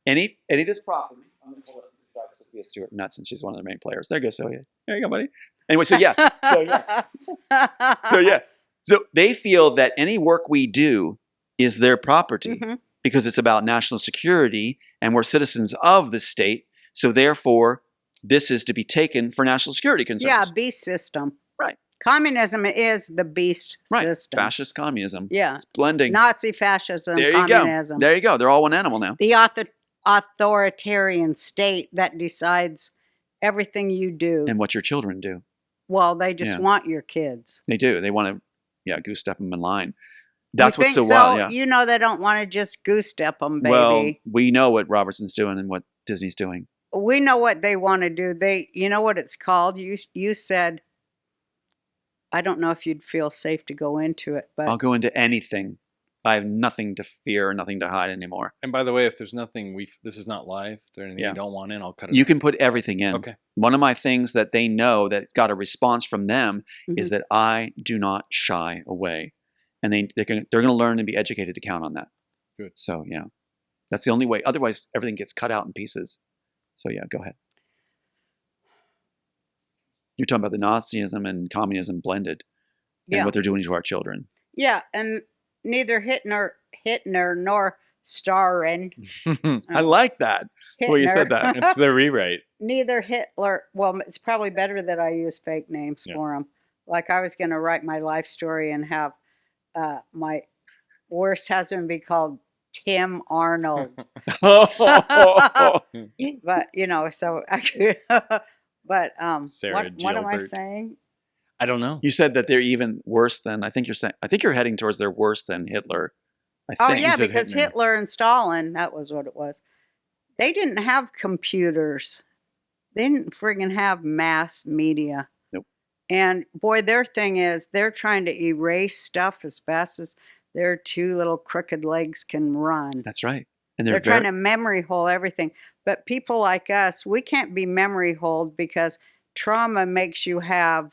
any of this property. I'm going to pull up this guy, Sophia Stewart nuts, and she's one of their main players. There you go, Sophia. There you go, buddy. Anyway, so they feel that any work we do is their property Mhm. because it's about national security and we're citizens of the state. So therefore, this is to be taken for national security concerns. Yeah, beast system. Right. Communism is the beast Right. system. Fascist communism. Yeah. It's blending. Nazi fascism, There you communism. go. There you go. They're all one animal now. The authoritarian state that decides everything you do. And what your children do. Well, they just Yeah. want your kids. They do. They want to, goose step them in line. That's You what's think so wild. Yeah. You know they don't want to just goose step them, baby. Well, we know what Robertson's doing and what Disney's doing. We know what they want to do. You know what it's called? You said, I don't know if you'd feel safe to go into it, but I'll go into anything. I have nothing to fear, nothing to hide anymore. And by the way, if there's nothing this is not live, if there's anything Yeah. you don't want in, I'll cut it You out. can put everything in. Okay. One of my things that they know that it's got a response from them is that I do not shy away. And they're going to learn and be educated to count on that. Good. So, yeah. That's the only way. Otherwise, everything gets cut out in pieces. So, yeah, go ahead. You're talking about the Nazism and communism blended and yeah. what they're doing to our children. Yeah, and neither Hitler nor Stalin. I like that. Well, you said that. It's the rewrite. Neither Hitler. Well, it's probably better that I use fake names for them. Like I was going to write my life story and have my worst husband be called Tim Arnold. But so I could. But Sarah what am I Gilbert. saying? I don't know. You said that they're even worse than, I think you're heading towards they're worse than Hitler. I Oh think. yeah, You said because Hitler and Stalin, that was what it was. They didn't have computers. They didn't friggin' have mass media. Nope. And boy, their thing is they're trying to erase stuff as fast as their two little crooked legs can run. That's right. And They're trying to memory hole everything. But people like us, we can't be memory holed because trauma makes you have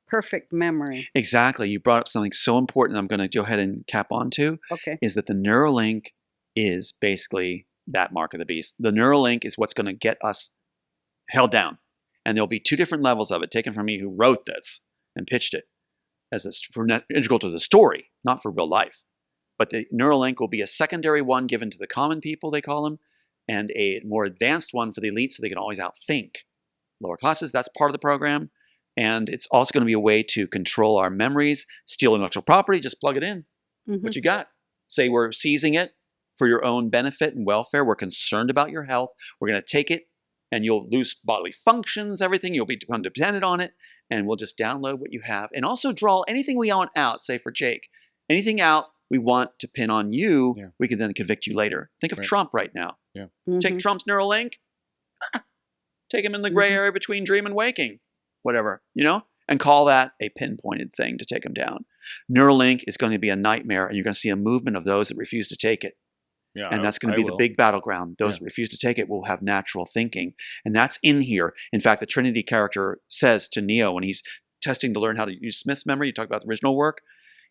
perfect memory. Exactly. You brought up something so important I'm going to go ahead and cap onto. Okay. Is that the Neuralink is basically that mark of the beast. The Neuralink is what's going to get us held down. And there'll be two different levels of it taken from me who wrote this and pitched it as integral to the story, not for real life. But the Neuralink will be a secondary one given to the common people, they call them, and a more advanced one for the elite so they can always outthink lower classes. That's part of the program. And it's also going to be a way to control our memories, steal intellectual property, just plug it in. What you got? Say we're seizing it for your own benefit and welfare. We're concerned about your health. We're going to take it and you'll lose bodily functions, everything. You'll become dependent on it. And we'll just download what you have and also draw anything we want out, say for Jake. Anything out we want to pin on you, we can then convict you later. Think of Trump right now. Take Trump's Neuralink, take him in the gray area between dream and waking, whatever, and call that a pinpointed thing to take him down. Neuralink is going to be a nightmare, and you're going to see a movement of those that refuse to take it. Yeah, And that's going to be the big battleground. Those that refuse to take it will have natural thinking. And that's in here. In fact, the Trinity character says to Neo when he's testing to learn how to use Smith's memory, you talk about the original work,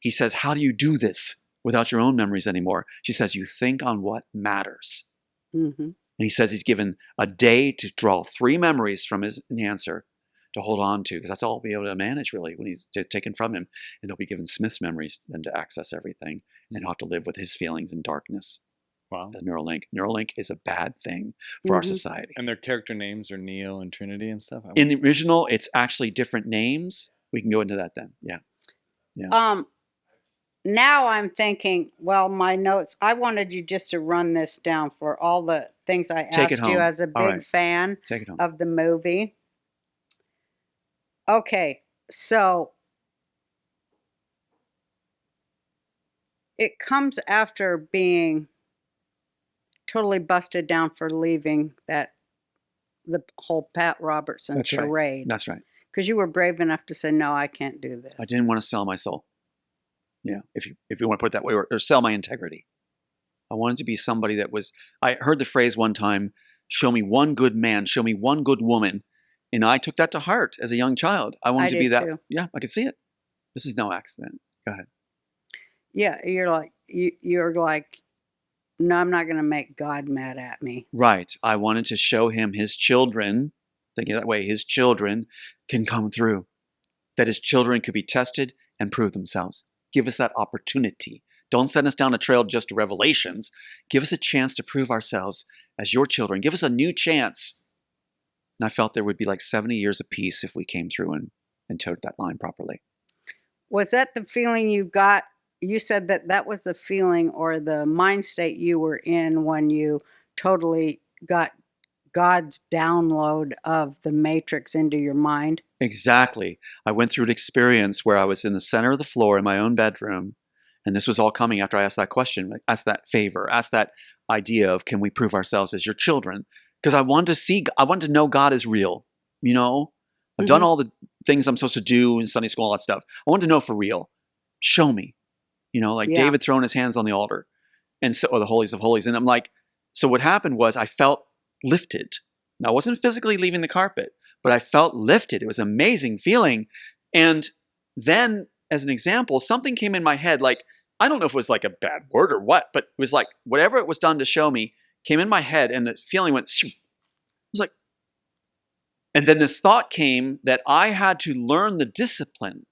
he says, how do you do this without your own memories anymore? She says, you think on what matters. And he says he's given a day to draw 3 memories from his enhancer to hold on to, because that's all he'll be able to manage really when he's taken from him. And he'll be given Smith's memories then to access everything, and he'll have to live with his feelings in darkness. Wow. The Neuralink. Neuralink is a bad thing for our society. And their character names are Neo and Trinity and stuff? In the original, it's actually different names. We can go into that then. Yeah. Now I'm thinking, well, my notes, I wanted you just to run this down for all the things I asked you as a big fan of the movie. Okay, so it comes after being totally busted down for leaving the whole Pat Robertson charade. That's right. Because you were brave enough to say, no, I can't do this. I didn't want to sell my soul. Yeah, if you want to put it that way, or sell my integrity. I wanted to be somebody that was, I heard the phrase one time, show me one good man, show me one good woman. And I took that to heart as a young child. I wanted to be that. Too. Yeah, I could see it. This is no accident. Go ahead. Yeah, you're like, no, I'm not going to make God mad at me. Right. I wanted to show him his children, thinking that way, his children can come through. That his children could be tested and prove themselves. Give us that opportunity. Don't send us down a trail just to revelations. Give us a chance to prove ourselves as your children. Give us a new chance. And I felt there would be like 70 years of peace if we came through and and towed that line properly. Was that the feeling you got? You said that that was the feeling or the mind state you were in when you totally got God's download of the matrix into your mind? Exactly. I went through an experience where I was in the center of the floor in my own bedroom, and this was all coming after I asked that question, asked that favor, asked that idea of, can we prove ourselves as your children? Because I wanted to know God is real. You know, I've done all the things I'm supposed to do in Sunday school, all that stuff. I wanted to know for real. Show me. You know, like Yeah. David throwing his hands on the altar, and so, or the holies of holies. And I'm like, so what happened was I felt lifted. Now, I wasn't physically leaving the carpet, but I felt lifted. It was an amazing feeling. And then, as an example, something came in my head. Like, I don't know if it was like a bad word or what, but it was like whatever it was done to show me came in my head, and the feeling went. Shoo. I was like, and then this thought came that I had to learn the discipline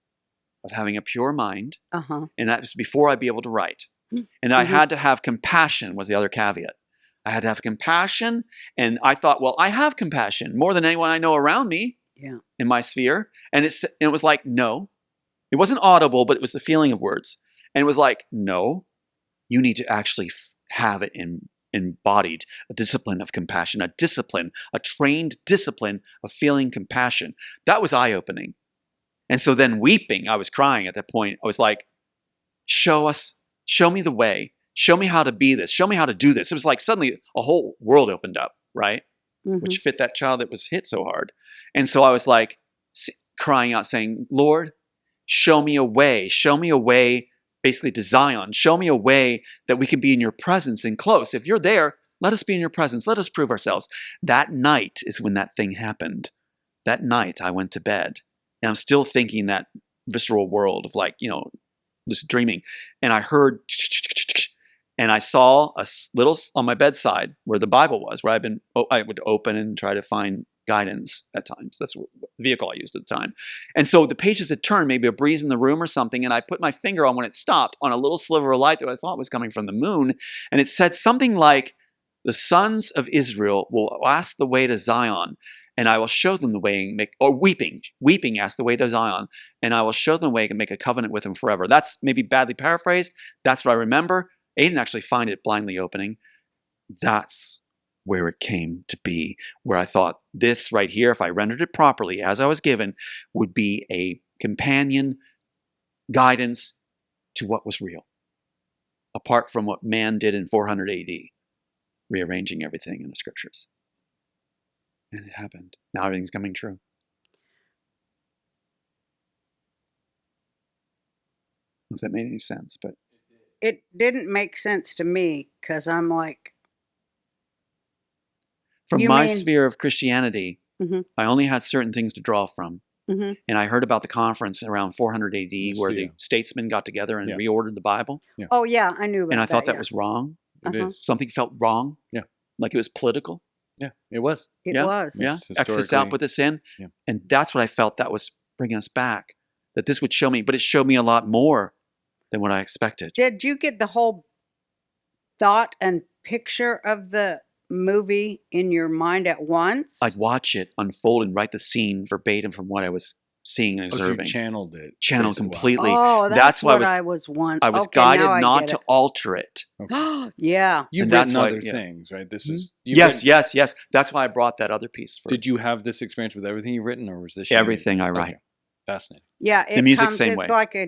of having a pure mind, and that was before I'd be able to write. And I had to have compassion was the other caveat. I had to have compassion, and I thought, well, I have compassion more than anyone I know around me in my sphere. And it was like, no. It wasn't audible, but it was the feeling of words. And it was like, no, you need to actually have it embodied, a discipline of compassion, a trained discipline of feeling compassion. That was eye-opening. And so then weeping, I was crying at that point. I was like, show me the way. Show me how to be this. Show me how to do this. It was like suddenly a whole world opened up, right? Which fit that child that was hit so hard. And so I was like crying out saying, Lord, show me a way. Show me a way basically to Zion. Show me a way that we can be in your presence and close. If you're there, let us be in your presence. Let us prove ourselves. That night is when that thing happened. That night I went to bed. And I'm still thinking that visceral world of like, you know, just dreaming. And I heard, and I saw a little on my bedside where the Bible was, where I would open and try to find guidance at times. That's the vehicle I used at the time. And so the pages had turned, maybe a breeze in the room or something, and I put my finger on when it stopped on a little sliver of light that I thought was coming from the moon. And it said something like, the sons of Israel will ask the way to Zion, and I will show them the way, weeping ask the way to Zion, and I will show them the way and make a covenant with them forever. That's maybe badly paraphrased. That's what I remember. I didn't actually find it blindly opening. That's where it came to be, where I thought this right here, if I rendered it properly as I was given, would be a companion guidance to what was real, apart from what man did in 400 AD, rearranging everything in the scriptures. And it happened. Now everything's coming true. If that made any sense, but it didn't make sense to me because I'm like, from my sphere of Christianity, I only had certain things to draw from. And I heard about the conference around 400 AD where the statesmen got together and reordered the Bible. Oh, yeah, I knew about that. And I thought that was wrong. Something felt wrong. Like it was political. Yeah, it was. It was. Yeah, X this out, put this in. And that's what I felt that was bringing us back. That this would show me, but it showed me a lot more than what I expected. Did you get the whole thought and picture of the movie in your mind at once? I'd watch it unfold and write the scene verbatim from what I was seeing and observing. So you channeled it. Channeled completely. Oh, that's what I was wondering. I was guided not to alter it. Okay. Yeah. You've written other things, right? This is yes. That's why I brought that other piece. Did you have this experience with everything you've written, or was this everything I write? Okay. Fascinating. Yeah, the music same it's way. It's like a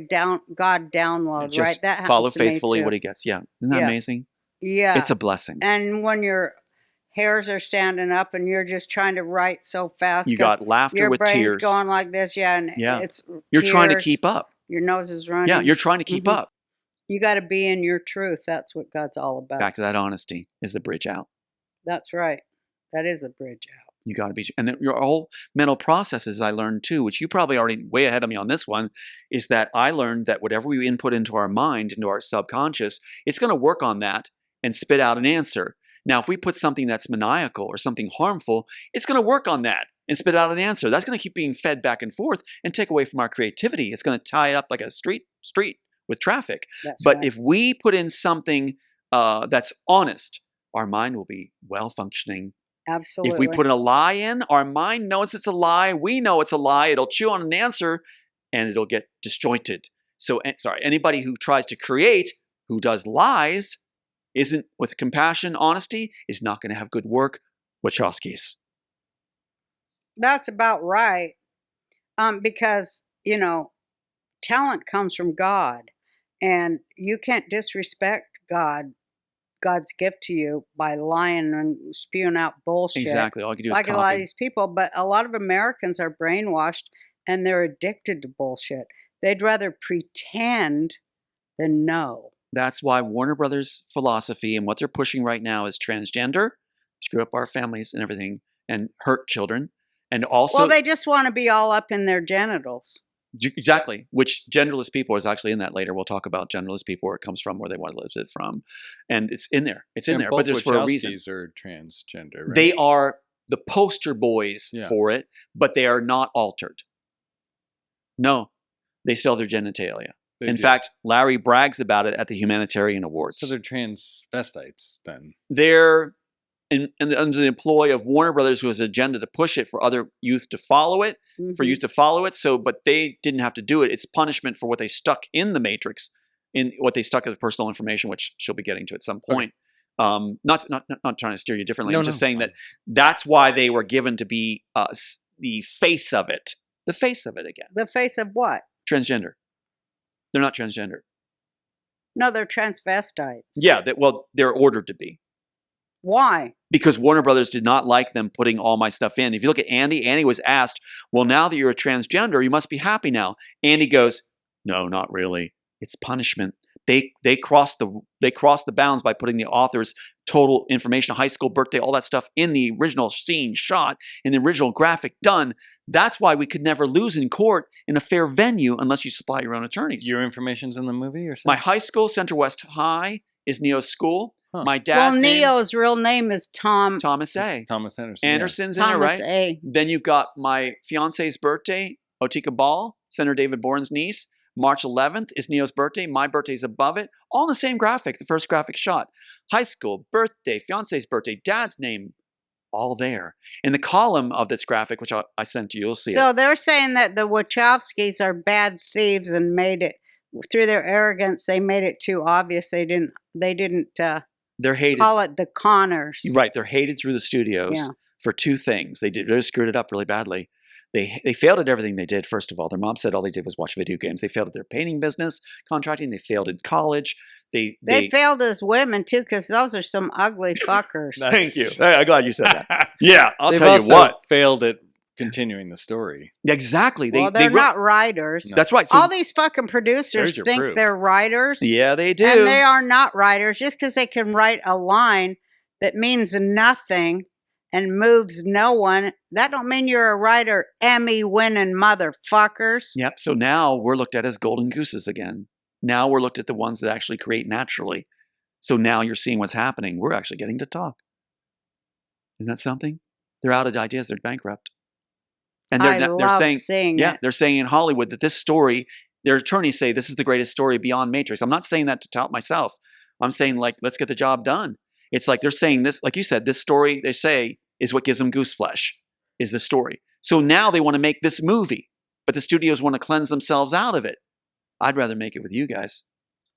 God download, just right? That happens follow to me faithfully too. what he gets. Yeah, isn't that amazing? Yeah, it's a blessing. And when your hairs are standing up and you're just trying to write so fast, you got laughter with tears. Your brain's going like this, and it's you're trying to keep up. Your nose is running. Yeah, you're trying to keep up. You got to be in your truth. That's what God's all about. Back to that honesty is the bridge out. That's right. That is a bridge out. You got to be, and your whole mental processes I learned too, which you probably already way ahead of me on this one, is that I learned that whatever we input into our mind, into our subconscious, it's going to work on that and spit out an answer. Now, if we put something that's maniacal or something harmful, it's going to work on that and spit out an answer. That's going to keep being fed back and forth and take away from our creativity. It's going to tie it up like a street with traffic. But if we put in something that's honest, our mind will be well functioning, Absolutely. If we put a lie in, our mind knows it's a lie. We know it's a lie. It'll chew on an answer and it'll get disjointed. So, anybody who tries to create, who does lies, isn't with compassion, honesty, is not going to have good work. Wachowskis. That's about right. Because, talent comes from God, and you can't disrespect God's gift to you by lying and spewing out bullshit. Exactly. All you can do is Like a lot of copy. these people, but a lot of Americans are brainwashed and they're addicted to bullshit. They'd rather pretend than know. That's why Warner Brothers philosophy and what they're pushing right now is transgender, screw up our families and everything, and hurt children. And also, Well, they just want to be all up in their genitals. exactly, which genderless people is actually in that later. We'll talk about genderless people, where it comes from, where they want to live it from. And it's in there. It's in And there, both but there's for a reason. Wachowskis are transgender, right? They are the poster boys Yeah. for it, but they are not altered. No, they still have their genitalia. They In do. fact, Larry brags about it at the Humanitarian Awards. So they're transvestites then. They're under the employ of Warner Brothers, who has an agenda to push it for other youth to follow it, for Mhm. youth to follow it. So, but they didn't have to do it. It's punishment for what they stuck in the Matrix, in what they stuck as personal information, which she'll be getting to at some point. Not trying to steer you differently. No, I'm just no. saying that that's why they were given to be the face of it. The face of it again. The face of what? Transgender. They're not transgender. No, they're transvestites. Yeah, they're ordered to be. Why? Because Warner Brothers did not like them putting all my stuff in. If you look at Andy was asked, well, now that you're a transgender, you must be happy now. Andy goes, no, not really. It's punishment. They crossed the bounds by putting the author's total information, high school birthday, all that stuff in the original scene shot, in the original graphic done. That's why we could never lose in court in a fair venue unless you supply your own attorneys. Your information's in the movie or something? My high school, Center West High, is Neo's school. Huh. My dad's name, Neo's real name is Thomas Thomas A. Thomas Anderson. Anderson's in it, right? A. Then you've got my fiance's birthday, Otika Ball, Senator David Bourne's niece. March 11th is Neo's birthday. My birthday's above it. All in the same graphic, the first graphic shot. High school, birthday, fiance's birthday, dad's name, all there. In the column of this graphic, which I sent to you, you'll see So it. they're saying that the Wachowskis are bad thieves and made it, through their arrogance, they made it too obvious. They didn't They're hated. call it the Connors. Right, they're hated through the studios Yeah. for two things. They screwed it up really badly. They failed at everything they did, first of all. Their mom said all they did was watch video games. They failed at their painting business, contracting. They failed in college. They failed as women, too, because those are some ugly fuckers. Thank you. I'm glad you said that. Yeah, I'll They've tell you also what. failed at continuing the story. Exactly. They're not writers. That's right. So, All these fucking producers There's your think proof. they're writers. yeah, they do. And they are not writers. Just because they can write a line that means nothing and moves no one, that don't mean you're a writer, Emmy-winning motherfuckers. Yep. So now we're looked at as golden gooses again. Now we're looked at the ones that actually create naturally. So now you're seeing what's happening. We're actually getting to talk. Isn't that something? They're out of ideas. They're bankrupt. And they're saying, seeing yeah, it. they're saying in Hollywood that this story, their attorneys say this is the greatest story beyond Matrix. I'm not saying that to tout myself. I'm saying, like, let's get the job done. It's like they're saying this, like you said, this story, they say, is what gives them goose flesh, is the story. So now they want to make this movie, but the studios want to cleanse themselves out of it. I'd rather make it with you guys.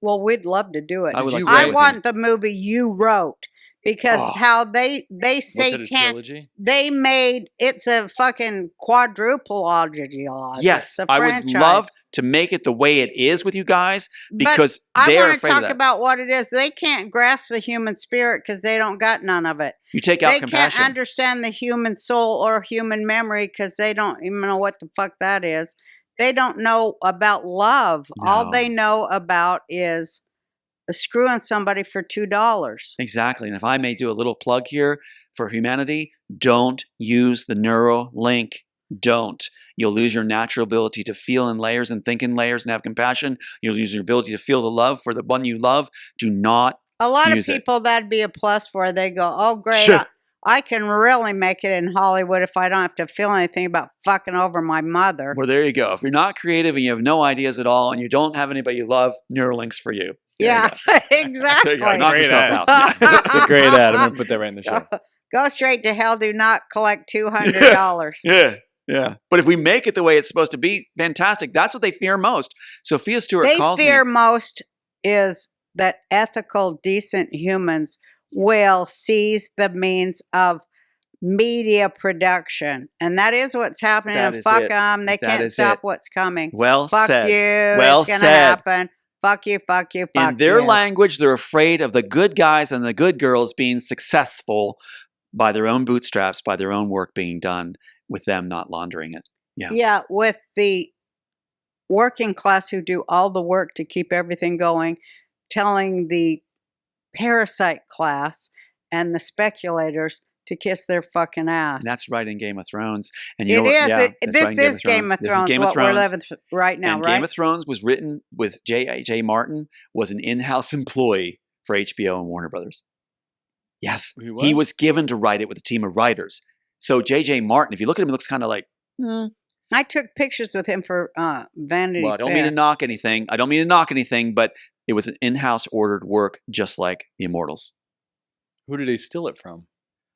Well, we'd love to do it. I would like to I do it with want the movie you wrote because how they Was say it a trilogy? they made it's a fucking quadrupleology. Yes, It's a I would franchise. love to make it the way it is with you guys because I they're want to afraid of talk that. about what it is. They can't grasp the human spirit because they don't got none of it. You take out They compassion. can't understand the human soul or human memory because they don't even know what the fuck that is. They don't know about love. All No. they know about is screwing somebody for $2. Exactly. And if I may do a little plug here for humanity, don't use the Neuralink. Don't. You'll lose your natural ability to feel in layers and think in layers and have compassion. You'll lose your ability to feel the love for the one you love. Do not. A lot of Use it. people, that'd be a plus for. They go, oh, great. Sure. I can really make it in Hollywood if I don't have to feel anything about fucking over my mother. Well, there you go. If you're not creative and you have no ideas at all and you don't have anybody you love, Neuralink's for you. There you Yeah, go. There exactly. you go. Knock Great yourself ad. out. It's a great ad. I'm going to put that right in the show. Go straight to hell. Do not collect $200. Yeah. Yeah. But if we make it the way it's supposed to be, fantastic. That's what they fear most. Sophia Stewart They calls fear me. most is that ethical, decent humans will seize the means of media production. And that is what's happening. That And is fuck it. them. They That can't is stop it. what's coming. Well Fuck said. you. Well It's going to said. happen. Fuck you, fuck you, fuck In their you. language, they're afraid of the good guys and the good girls being successful by their own bootstraps, by their own work being done, with them not laundering it. Yeah. Yeah, with the working class who do all the work to keep everything going, telling the parasite class and the speculators to kiss their fucking ass. And that's right in Game of Thrones. And It is. Yeah, This is Game of This is Thrones, Game of what we're Thrones. living right now, And right? Game of Thrones was written with J.J. Martin, was an in-house employee for HBO and Warner Brothers. Yes. He was given to write it with a team of writers. So J.J. Martin, if you look at him, he looks kind of like, I took pictures with him for Vanity well, I don't Fair. mean to knock anything. But it was an in-house ordered work, just like the Immortals. Who did they steal it from?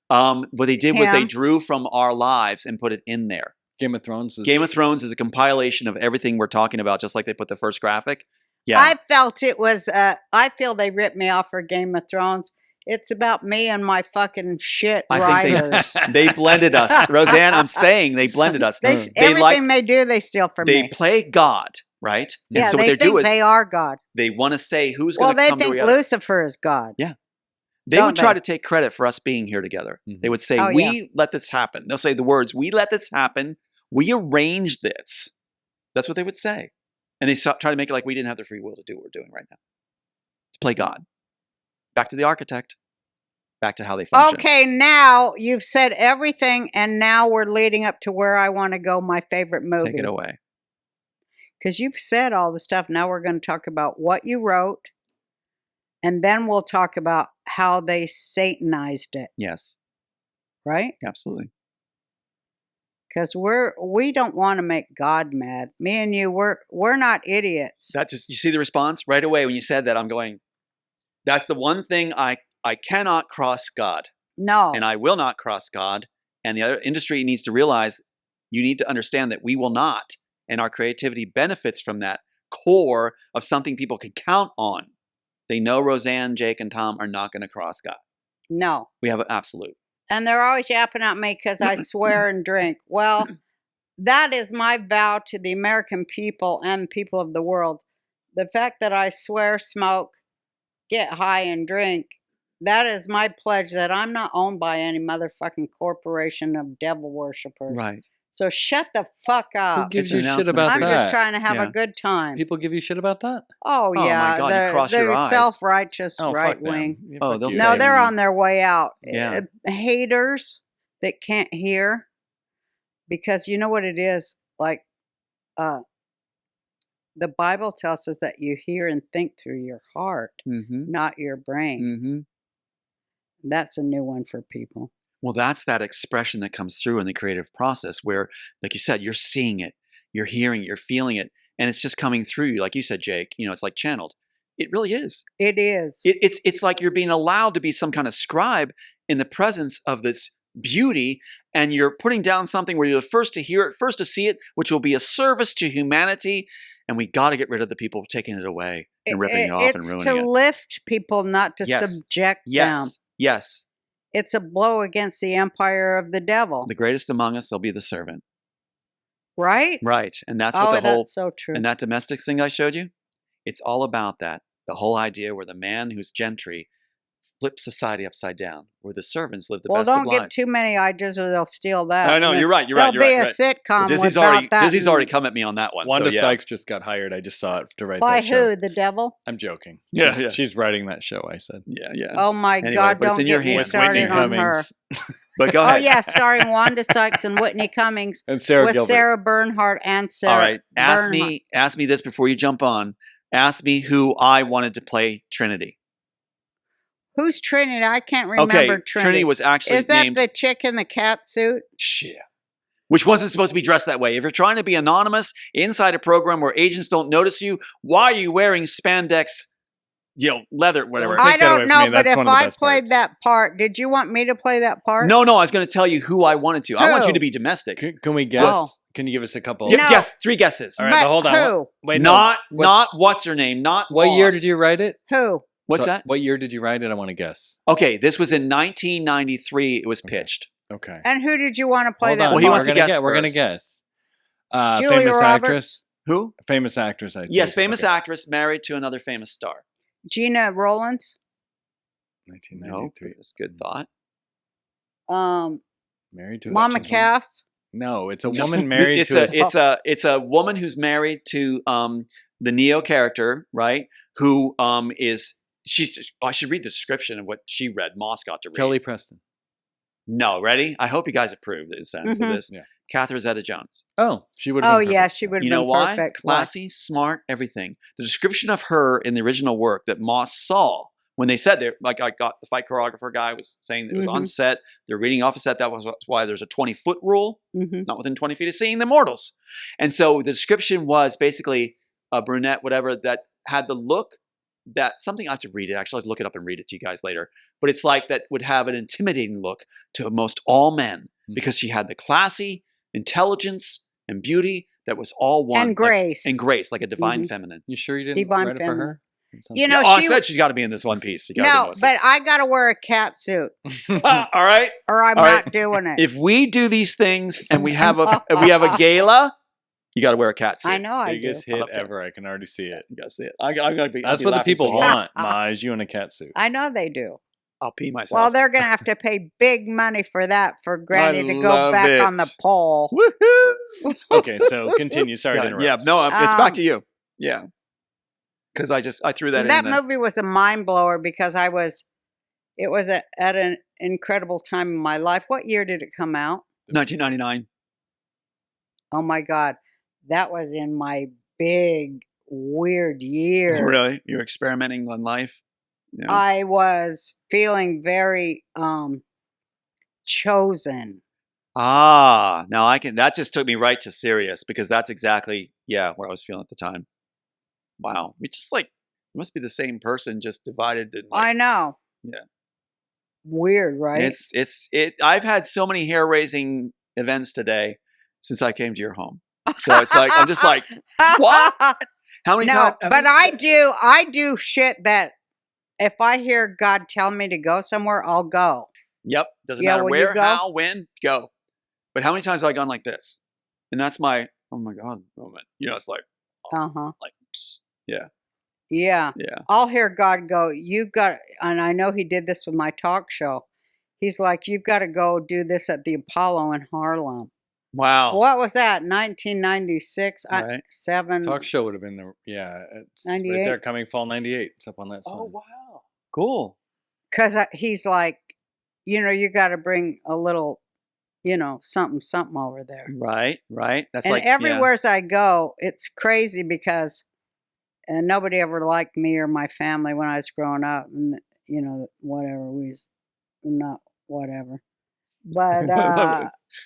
What they did was they Him. drew from our lives and put it in there. Game of Thrones. Game of Thrones is a compilation of everything we're talking about, just like they put the first graphic. Yeah. I felt it was, I feel they ripped me off for Game of Thrones. It's about me and my fucking shit I think writers. they blended us. Roseanne, I'm saying they blended us. Everything they do, they steal from They me. play God, right? Yeah, and so they what they think do is they are God. they want to say who's Well, going to they come to think reality. Lucifer is God. Yeah. They Don't would try they? to take credit for us being here together. Mhm. They would say, Oh, we yeah. let this happen. They'll say the words, we let this happen. We arranged this. That's what they would say. And they try to make it like we didn't have the free will to do what we're doing right now. To play God. Back to the architect. Back to how they function. Okay, now you've said everything, and now we're leading up to where I want to go, my favorite movie. Take it away. Because you've said all the stuff. Now we're going to talk about what you wrote, and then we'll talk about how they Satanized it, Yes, right? absolutely. Because we don't want to make God mad. Me and you, we're not idiots. That just, you see the response right away when you said that. I'm going, that's the one thing I cannot cross God. No. And I will not cross God. And the other industry needs to realize, you need to understand that we will not. And our creativity benefits from that core of something people can count on. They know Roseanne, Jake, and Tom are not going to cross God. No. We have an absolute. And they're always yapping at me because I swear and drink. Well, that is my vow to the American people and people of the world. The fact that I swear, smoke, get high, and drink, that is my pledge that I'm not owned by any motherfucking corporation of devil worshippers. Right. So shut the fuck Who up. gives It's an you shit announcement about for I'm you. that? just trying to have Yeah. a good time. People give you shit about that? Oh, my yeah. God, you cross your eyes. Self-righteous Oh, right fuck them. wing. Yeah, Oh, fuck they'll you. say No, it. they're on their way out. Yeah. Haters that can't hear. Because you know what it is? Like, the Bible tells us that you hear and think through your heart, Mm-hmm. not your brain. Mm-hmm. That's a new one for people. Well, that's that expression that comes through in the creative process where, like you said, you're seeing it, you're hearing it, you're feeling it, and it's just coming through you. Like you said, Jake, it's like channeled. It really is. It is. It's like you're being allowed to be some kind of scribe in the presence of this beauty, and you're putting down something where you're the first to hear it, first to see it, which will be a service to humanity. And we got to get rid of the people taking it away and ripping it off and ruining It's to it. lift people, not to Yes. subject them. Yes, yes. It's a blow against the empire of the devil. The greatest among us, they'll be the servant. Right? Right. And that's Oh, what the whole, that's so true. and that domestic thing I showed you, it's all about that. The whole idea where the man who's gentry flips society upside down, where the servants live the Well, best of don't give lives. too many ideas or they'll steal that. I know, you're right, you're There'll right, you're be right. a sitcom Disney's about that. Disney's already come at me on that one. Wanda so, yeah. Sykes just got hired. I just saw it to write By that show. who? The devil? I'm joking. Yeah, she's, yeah. she's writing that show, I said. Yeah, yeah. Oh my Anyway, God! but it's Don't in your get me hands. started on her. But go Oh ahead. yeah, starring Wanda Sykes and Whitney Cummings And Sarah with Gilbert. Sarah Bernhardt and Sarah. All right. Ask Bernhardt. me this before you jump on. Ask me who I wanted to play Trinity. Who's Trinity? I can't remember Okay, Trinity. Trinity was actually Is that named. the chick in the cat suit? Shit. Which wasn't supposed to be dressed that way. If you're trying to be anonymous inside a program where agents don't notice you, why are you wearing spandex leather, whatever. Take I that don't away from know, me. but That's if one of the I best played parts. that part, did you want me to play that part? No, I was going to tell you who I wanted to. I want you Who? to be domestic. Can we guess? Oh. Can you give us a couple? No. Guess 3 guesses. All right, But but hold on. who? Wait, not no. what's her name? Not What year Lost. did you write it? Who? What's So, that? What year did you write it? I want to guess. Okay, this was in 1993. It was pitched. Okay. And who did you want to play Hold that on. Well, he part? wants to guess We're gonna first. guess. Julia Famous Roberts? actress. Who? Famous actress. Yes, famous actress married to another famous star. Gina Rollins? 1993. No, that's a good thought. Married to Mama a Cass? No, it's a woman married it's to it's a woman who's married to the Neo character, right? Who is I should read the description of what she read. Moss got to read. Kelly Preston. No, ready? I hope you guys approve the sense of Mhm. this. Yeah. Catherine Zeta-Jones. Oh, she would have Oh, been yeah, perfect. she would have You been know why? perfect. Classy, smart, everything. The description of her in the original work that Moss saw when they said there, like I got the fight choreographer guy was saying that it was on set. They're reading off a set. That was why there's a 20-foot rule, not within 20 feet of seeing the Immortals. And so the description was basically a brunette, whatever, that had the look that something I have to read it. Actually, I have to look it up and read it to you guys later. But it's like that would have an intimidating look to most all men because she had the classy intelligence and beauty that was all one. And grace. And grace, like a divine feminine. You sure you didn't Divine write it for feminine. her? You know, I she said she's got to be in this one piece. You gotta no, know it's but I got to wear a cat suit all right. or I'm All right. not doing it. If we do these things and we have a gala, you got to wear a cat suit. I know I do. Biggest I hit love cats. ever. I can already see it. You got to see it. I'm gonna be. That's I'll be what the laughing people so hard. want, Maj. You in a cat suit. I know they do. I'll pee myself. Well, they're going to have to pay big money for that for Granny to go love back it. on the pole. Woohoo! Okay, so continue. Sorry to interrupt. Yeah, no, it's back to you. Yeah, because I threw that in. That there. movie was a mind blower because it was at an incredible time in my life. What year did it come out? 1999. Oh my God. That was in my big, weird year. Really? You're experimenting on life? Yeah. I was feeling very chosen. Now I can. That just took me right to serious because that's exactly what I was feeling at the time. Wow, we just like it must be the same person, just divided. And I know. Yeah. Weird, right? It. I've had so many hair raising events today since I came to your home. So it's like I'm just like, what? How many No, times? but I do shit that if I hear God tell me to go somewhere, I'll go. Yep. Doesn't Yeah, matter will you where, go? how, when, go. But how many times have I gone like this? And that's my oh my God moment. You know, it's like like psst, yeah. Yeah. I'll hear God go, you've got, and I know he did this with my talk show. He's like, you've got to go do this at the Apollo in Harlem. Wow. What was that? 1996? Right. 7. Talk show would have been it's right 98? there, coming fall '98. It's up on that sign. Oh wow. Cool. Because he's like, you got to bring a little, something over there. Right. That's And like everywhere I go, it's crazy because nobody ever liked me or my family when I was growing up. And, whatever. Not whatever. But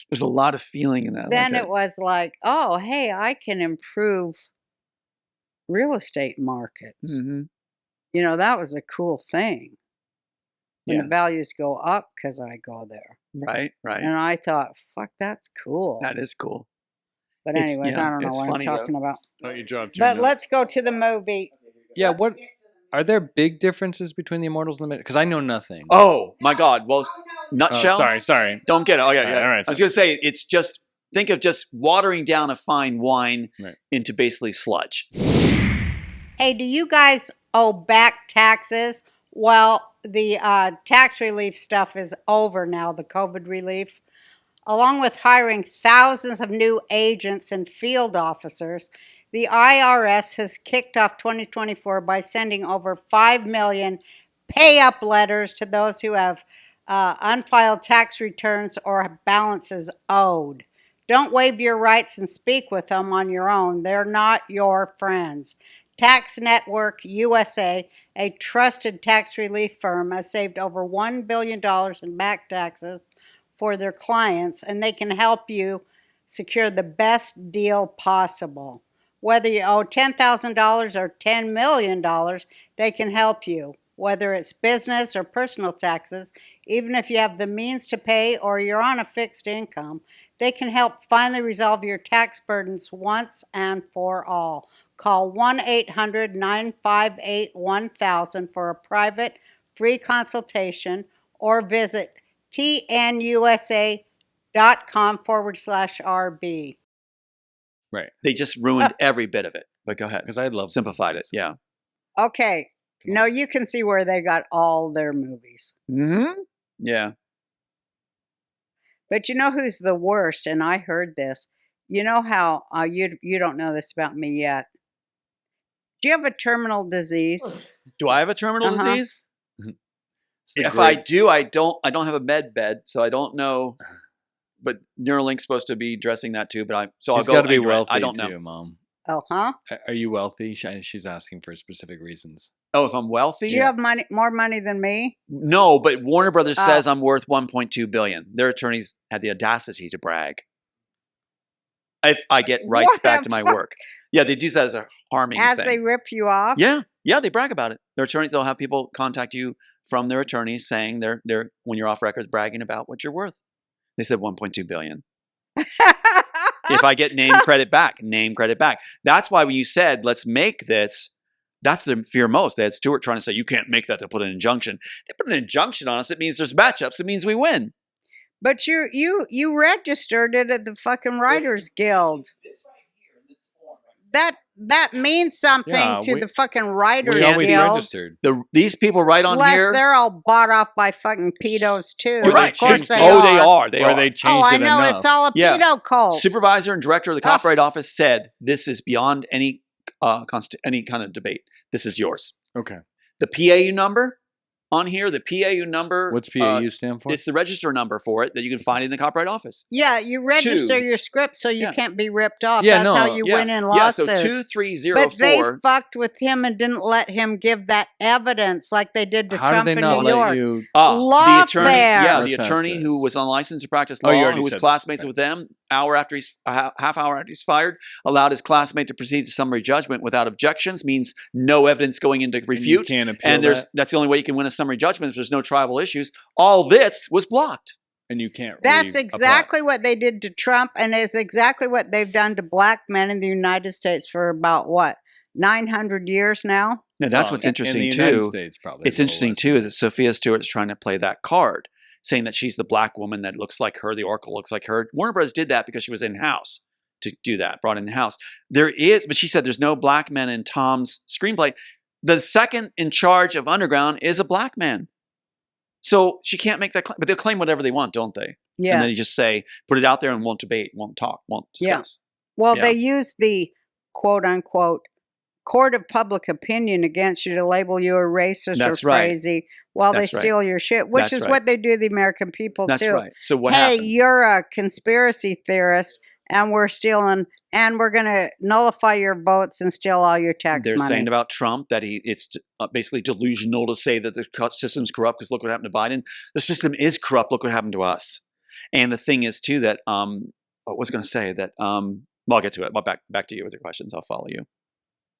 there's a lot of feeling in that. then like it was like, oh, hey, I can improve real estate markets. That was a cool thing. When the values go up because I go there. Right. And I thought, fuck, that's cool. That is cool. But anyways, I don't know it's what funny, I'm talking about. Oh, you dropped your But notes. let's go to the movie. Yeah, what are there big differences between the Immortals and the because I know nothing. Oh my God. Well, nutshell. Sorry. Don't get it. Oh yeah. All right, I was gonna say it's just think of just watering down a fine wine into basically sludge. Hey, do you guys owe back taxes? Well, the tax relief stuff is over now, the COVID relief. Along with hiring thousands of new agents and field officers, the IRS has kicked off 2024 by sending over 5 million pay-up letters to those who have unfiled tax returns or balances owed. Don't waive your rights and speak with them on your own. They're not your friends. Tax Network USA, a trusted tax relief firm, has saved over $1 billion in back taxes for their clients, and they can help you secure the best deal possible. Whether you owe $10,000 or $10 million, they can help you. Whether it's business or personal taxes, even if you have the means to pay or you're on a fixed income, they can help finally resolve your tax burdens once and for all. Call 1-800-958-1000 for a private free consultation or visit tnusa.com/RB. Right. They just ruined every bit of it. But go ahead. Because I love Simplified it. Yeah. Okay. No, you can see where they got all their movies. Mm-hmm. Yeah. But you know who's the worst? And I heard this. You know how you don't know this about me yet. Do you have a terminal disease? Do I have a terminal Uh-huh. disease? If I do, I don't have a med bed, so I don't know. But Neuralink's supposed to be addressing that too. But I'll He's go. got to be anyway. wealthy I don't know. too, Mom. Oh, huh? Are you wealthy? She's asking for specific reasons. Oh, if I'm wealthy? Do you have more money than me? No, but Warner Brothers Oh. says I'm worth $1.2 billion. Their attorneys had the audacity to brag. If I get rights What back the to my fuck? work. Yeah, they do that as a harming As thing. they rip you off? Yeah, they brag about it. Their attorneys, they'll have people contact you from their attorneys saying they're when you're off record bragging about what you're worth. They said $1.2 billion. If I get name credit back. That's why when you said let's make this, that's the fear most. They had Stewart trying to say you can't make that. They'll put an injunction. They put an injunction on us. It means there's matchups. It means we win. But you registered it at the fucking Writers Guild. It's right here in this form. That means something Yeah, to we- the fucking Writers We always Guild. registered. These people right on Unless here. they're all bought off by fucking pedos too. You're right. Of course Should- they oh, are. they are. They or are. they changed Oh, I it know. enough. It's all a Yeah. pedo cult. Supervisor and director of the Copyright Office said this is beyond any any kind of debate. This is yours. Okay. The PAU number on here, the PAU number. What's PAU stand for? It's the register number for it that you can find in the Copyright Office. Yeah, you register Two. your script so you Yeah. can't be ripped off. Yeah, That's no, how you win in Yeah, so lawsuits. 2304. But they fucked with him and didn't let him give that evidence like they did to How Trump did they in not New let York. you? the Lawfare. attorney, yeah, the Let's ask attorney who this. was on license to practice Oh, you law, already who was said this. classmates Okay. with them, half hour after he's fired, allowed his classmate to proceed to summary judgment without objections, means no evidence going into And you refute. can't appeal And that, that's the only way you can win a summary judgment if there's no tribal issues. All this was blocked. and you can't. That's reapply. exactly what they did to Trump, and it's exactly what they've done to black men in the United States for about, 900 years now? Now that's Well, what's in interesting the United too. States, probably. It's a little interesting less. too is that Sophia Stewart's trying to play that card, saying that she's the black woman that looks like her, the oracle looks like her. Warner Bros. Did that because she was in house to do that, brought in the house. There is, but she said there's no black men in Tom's screenplay. The second in charge of Underground is a black man. So she can't make that claim, but they'll claim whatever they want, don't they? Yeah. And then you just say, put it out there and won't debate, won't talk, won't Yeah. discuss. Well, Yeah. they use the quote unquote court of public opinion against you to label you a racist That's or right. crazy while That's they right. steal your shit, which That's is right. what they do to the American people That's too. right. So what Hey, happens? you're a conspiracy theorist and we're stealing and we're going to nullify your votes and steal all your tax They're money. saying about Trump that it's basically delusional to say that the system's corrupt because look what happened to Biden. The system is corrupt. Look what happened to us. And the thing is too that I was going to say that well, I'll get to it. Well, back to you with your questions. I'll follow you.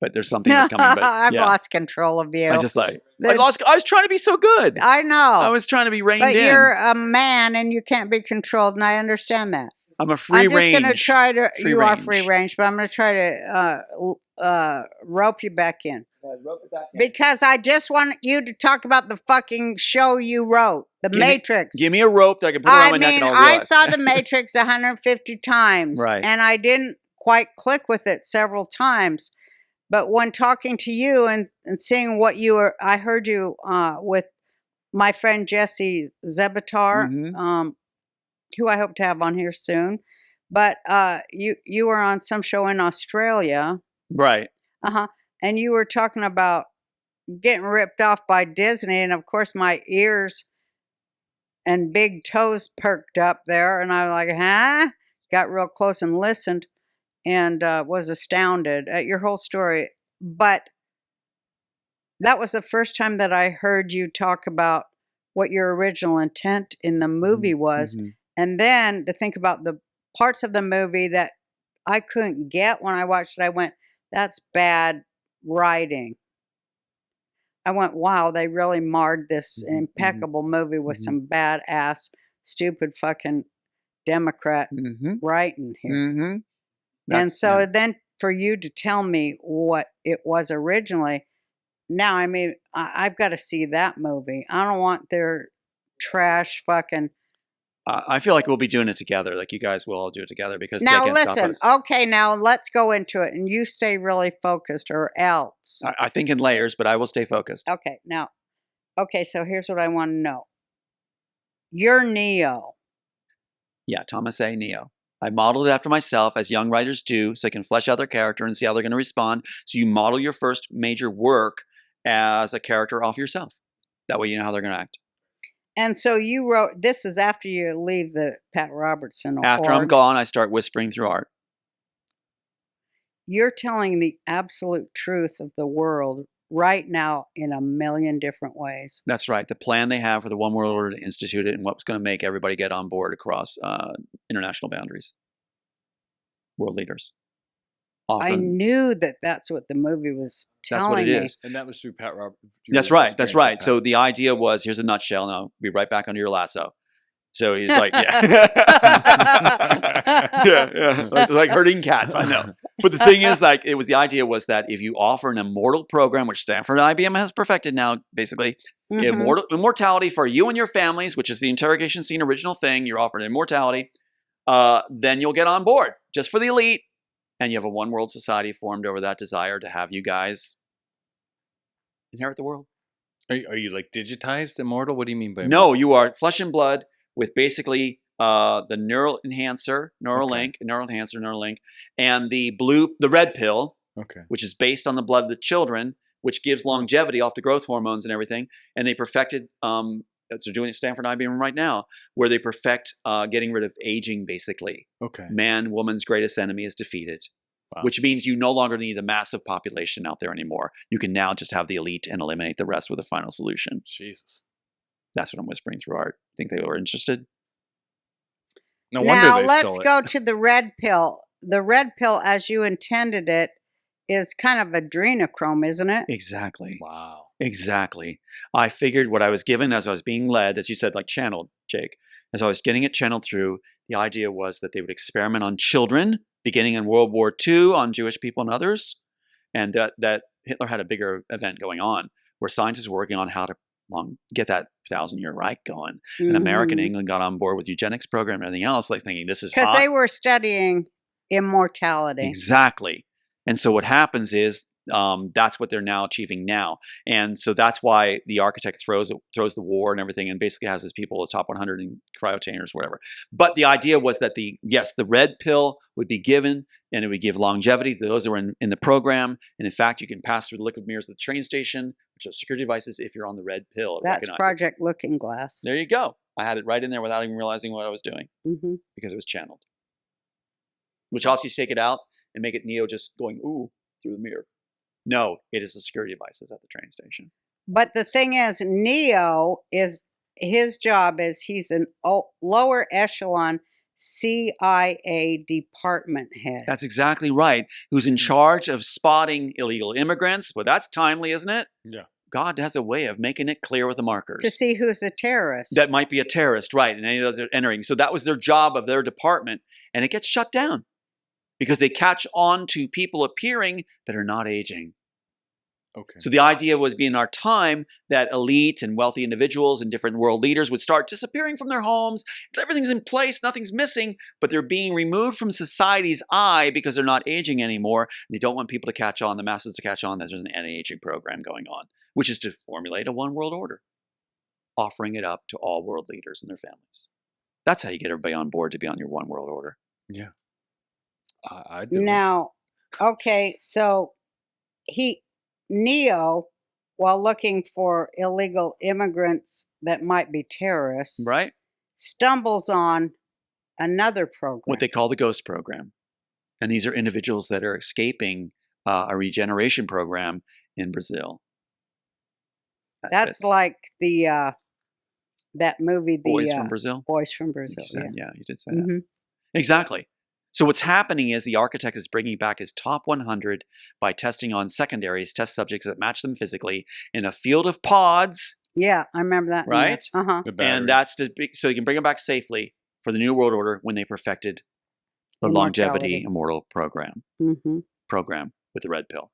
But there's something that's coming. But I've yeah, lost control of you. I just like I That's- was trying to be so good. I know. I was trying to be reined but in. you're a man and you can't be controlled, and I understand that. I'm a free I'm just range. going to try to. free You are range. free range, but I'm going to try to rope you back in because I just want you to talk about the fucking show you wrote, The Matrix. Give me a rope that I can put around my neck and I'll I realize. saw The Matrix 150 times, Right. and I didn't quite click with it several times. But when talking to you and seeing what you were, I heard you with my friend Jesse Zebitar, Mhm. who I hope to have on here soon. But you were on some show in Australia, Right. and you were talking about getting ripped off by Disney, and of course my ears and big toes perked up there, and I was like, huh? Got real close and listened, and was astounded at your whole story. But that was the first time that I heard you talk about what your original intent in the movie was. Mhm. And then to think about the parts of the movie that I couldn't get when I watched it, I went, That's bad writing. I went, wow, they really marred this Mhm, impeccable movie with mhm. some badass, stupid fucking Democrat Mm-hmm. writing here. Mm-hmm. And so then for you to tell me what it was originally, now, I mean, I've got to see that movie. I don't want their trash fucking. I feel like we'll be doing it together. Like you guys will all do it together because they Now, can't stop listen, us. okay, now let's go into it and you stay really focused or else. I think in layers, but I will stay focused. Okay, now, okay, so here's what I want to know. You're Neo. Yeah, Thomas A. Neo. I modeled it after myself, as young writers do, so they can flesh out their character and see how they're going to respond. So you model your first major work as a character off yourself. That way you know how they're going to act. And so you wrote, this is after you leave the Pat Robertson After I'm org. gone, I start whispering through art. You're telling the absolute truth of the world right now in a million different ways. That's right. The plan they have for the One World Order to institute it and what's going to make everybody get on board across international boundaries. World leaders. I knew that that's what the movie was telling That's what it me. is. And that was through Pat Robertson. That's right. That's right. So the idea was, here's a nutshell, and I'll be right back under your lasso. So he's like, yeah. yeah. It's like herding cats, I know. But the thing is, like, the idea was that if you offer an immortal program, which Stanford and IBM has perfected now, basically, immortality for you and your families, which is the interrogation scene original thing, you're offered immortality, then you'll get on board, just for the elite. And you have a one world society formed over that desire to have you guys inherit the world. Are you like digitized immortal? What do you mean by No, you are flesh and blood with basically the neural enhancer, Neuralink, Neuralink, and the red pill, which is based on the blood of the children, which gives longevity off the growth hormones and everything. And they perfected, they're doing it at Stanford IBM right now, where they perfect getting rid of aging, basically. Man, woman's greatest enemy is defeated. Wow. Which means you no longer need a massive population out there anymore. You can now just have the elite and eliminate the rest with a final solution. Jesus. That's what I'm whispering through art. Think they were interested? No wonder now they let's stole go it. to the red pill. The red pill, as you intended it, is kind of adrenochrome, isn't it? Exactly. Wow. Exactly. I figured what I was given as I was being led, as you said, like channeled, Jake, as I was getting it channeled through, the idea was that they would experiment on children, beginning in World War II, on Jewish people and others, and that Hitler had a bigger event going on where scientists were working on how to get that 1,000-year Reich going. And America and England got on board with eugenics program and everything else, like thinking this is hot. Because they were studying immortality. Exactly. And so what happens is that's what they're now achieving now. And so that's why the architect throws the war and everything and basically has his people, the top 100 in cryotainers, whatever. But the idea was that the red pill would be given and it would give longevity to those who were in the program. And in fact, you can pass through the liquid mirrors of the train station, which are security devices, if you're on the red pill. That's Project Looking Glass. There you go. I had it right in there without even realizing what I was doing because it was channeled. Which also you take it out and make it Neo just going, ooh, through the mirror. No, it is the security devices at the train station. But the thing is, Neo is, his job is he's an lower echelon CIA department head. That's exactly right. Who's in charge of spotting illegal immigrants. Well, that's timely, isn't it? Yeah. God has a way of making it clear with the markers. To see who's a terrorist. That might be a terrorist, right, and any that they're entering. So that was their job of their department, and it gets shut down because they catch on to people appearing that are not aging. Okay. So the idea was, in our time, that elite and wealthy individuals and different world leaders would start disappearing from their homes. Everything's in place, nothing's missing, but they're being removed from society's eye because they're not aging anymore. They don't want people to catch on, the masses to catch on that there's an anti-aging program going on, which is to formulate a one world order, offering it up to all world leaders and their families. That's how you get everybody on board to be on your one world order. Yeah. I'd do it. Now, okay, so Neo, while looking for illegal immigrants that might be terrorists, Right? stumbles on another program. What they call the ghost program. And these are individuals that are escaping a regeneration program in Brazil. That's like the that movie, the Boys from Brazil. Boys from Brazil. You said, yeah, you did say Mhm. that. Exactly. So what's happening is the architect is bringing back his top 100 by testing on secondaries, test subjects that match them physically in a field of pods, Yeah, I remember that. right? Uh-huh. The batteries. And that's so you can bring them back safely for the New World Order when they perfected the longevity immortal program. Mm-hmm. Program with the red pill.